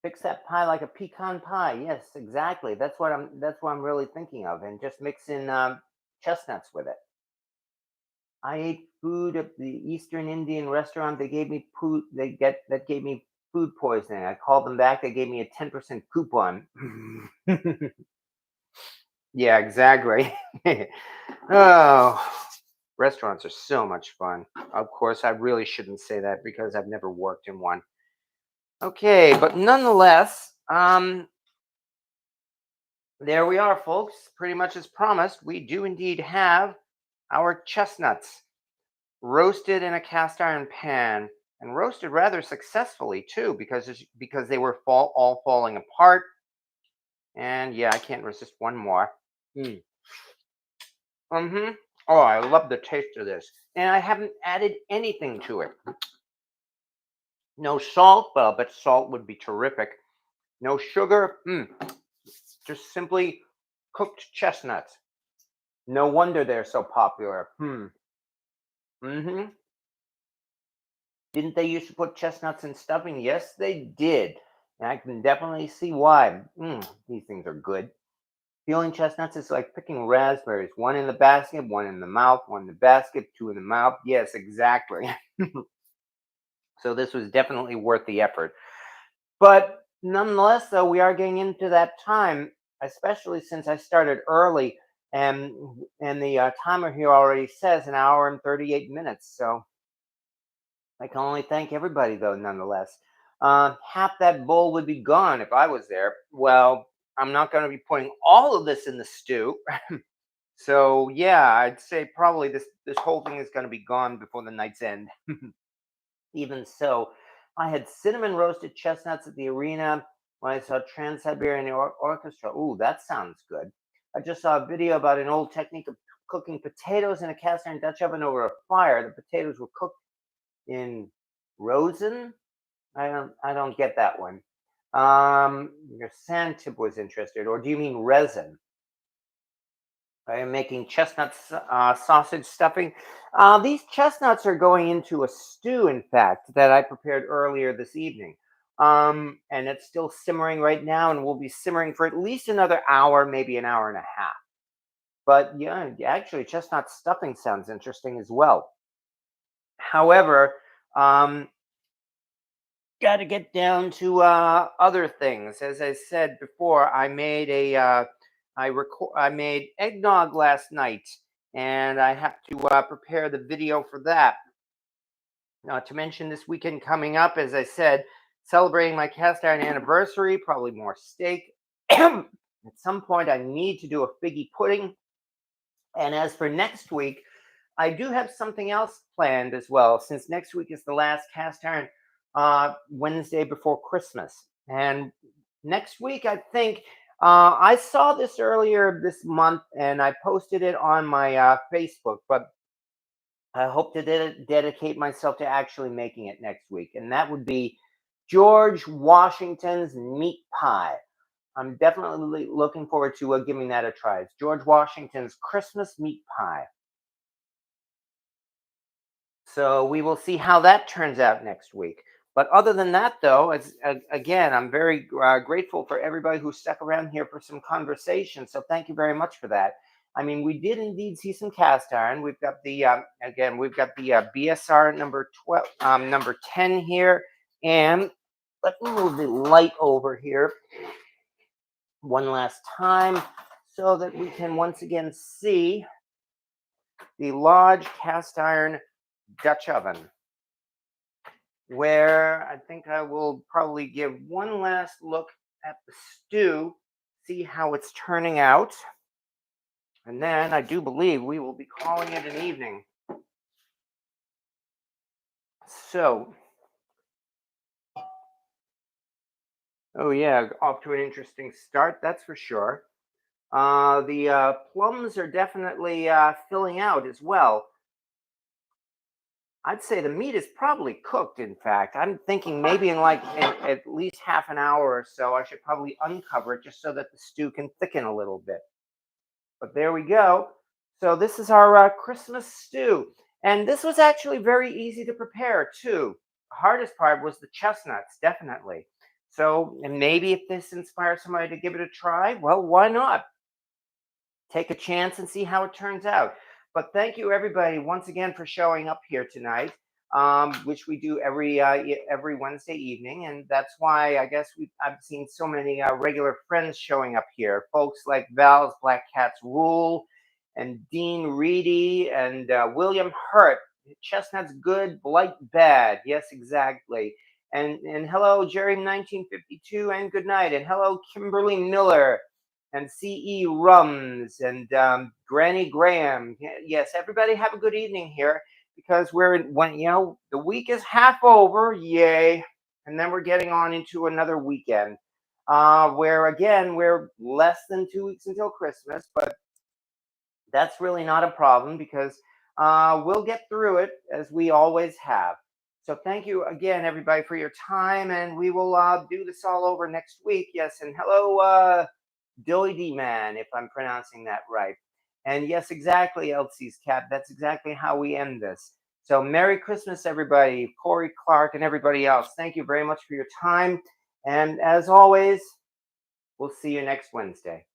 Fix that pie like a pecan pie. Yes, exactly. That's what I'm really thinking of, and just mix in chestnuts with it. I ate food at the Eastern Indian restaurant. They gave me food. That gave me food poisoning. I called them back. They gave me a 10% coupon. Yeah, exactly. Oh, restaurants are so much fun. Of course, I really shouldn't say that because I've never worked in one. Okay, but nonetheless, there we are, folks. Pretty much as promised, we do indeed have our chestnuts roasted in a cast iron pan and roasted rather successfully too, because they were all falling apart. And yeah, I can't resist one more. Mm. Mm-hmm. Oh, I love the taste of this, and I haven't added anything to it. No salt, well, but salt would be terrific. No sugar. Just simply cooked chestnuts. No wonder they're so popular. Mm-hmm. Didn't they used to put chestnuts in stuffing? Yes, they did. And I can definitely see why. These things are good. Peeling chestnuts is like picking raspberries. One in the basket, one in the mouth, one in the basket, two in the mouth. Yes, exactly. So this was definitely worth the effort. But nonetheless, though, we are getting into that time, especially since I started early, and the timer here already says an hour and 38 minutes. So I can only thank everybody, though, nonetheless. Half that bowl would be gone if I was there. Well, I'm not going to be putting all of this in the stew. So yeah, I'd say probably this whole thing is going to be gone before the night's end. Even so, I had cinnamon roasted chestnuts at the arena when I saw Trans Siberian Orchestra. Ooh, that sounds good. I just saw a video about an old technique of cooking potatoes in a cast iron Dutch oven over a fire. The potatoes were cooked in rosin. I don't get that one. Your sand tip was interested, or do you mean resin? I am making chestnut sausage stuffing. These chestnuts are going into a stew, in fact, that I prepared earlier this evening. And it's still simmering right now and will be simmering for at least another hour, maybe an hour and a half. But yeah, actually, chestnut stuffing sounds interesting as well. However, um, got to get down to other things. As I said before, I made eggnog last night, and I have to prepare the video for that. Not to mention this weekend coming up, as I said, celebrating my cast iron anniversary. Probably more steak. At some point, I need to do a figgy pudding. And as for next week, I do have something else planned as well. Since next week is the last cast iron Wednesday before Christmas. And next week, I think I saw this earlier this month and I posted it on my Facebook, but I hope to dedicate myself to actually making it next week. And that would be George Washington's meat pie. I'm definitely looking forward to giving that a try. It's George Washington's Christmas meat pie. So we will see how that turns out next week. But other than that, though, again, I'm very grateful for everybody who stuck around here for some conversation. So thank you very much for that. I mean, we did indeed see some cast iron. We've got the again, we've got the BSR number 12, number 10 here, and let me move the light over here one last time so that we can once again see the Lodge cast iron Dutch oven, where I think I will probably give one last look at the stew, see how it's turning out. And then I do believe we will be calling it an evening. So, oh yeah, off to an interesting start, that's for sure. The plums are definitely filling out as well. I'd say the meat is probably cooked, in fact. I'm thinking maybe in at least half an hour or so, I should probably uncover it just so that the stew can thicken a little bit. But there we go. So this is our Christmas stew. And this was actually very easy to prepare too. The hardest part was the chestnuts, definitely. So, and maybe if this inspires somebody to give it a try, well, why not? Take a chance and see how it turns out. But thank you, everybody, once again for showing up here tonight, which we do every Wednesday evening, and that's why I guess I've seen so many regular friends showing up here. Folks like Val's Black Cats Rule, and Dean Reedy, and William Hurt. Chestnuts good, blight bad. Yes, exactly. And hello, Jerry 1952, and good night. And hello, Kimberly Miller and C.E. Rums and Granny Graham. Yes, everybody have a good evening here because the week is half over, yay, and then we're getting on into another weekend where again we're less than 2 weeks until Christmas, but that's really not a problem because we'll get through it as we always have. So thank you again, everybody, for your time, and we will do this all over next week. Yes, and hello, Dilly D Man, if I'm pronouncing that right. And yes, exactly, Elsie's cat. That's exactly how we end this. So Merry Christmas, everybody, Corey Clark, and everybody else. Thank you very much for your time. And as always, we'll see you next Wednesday.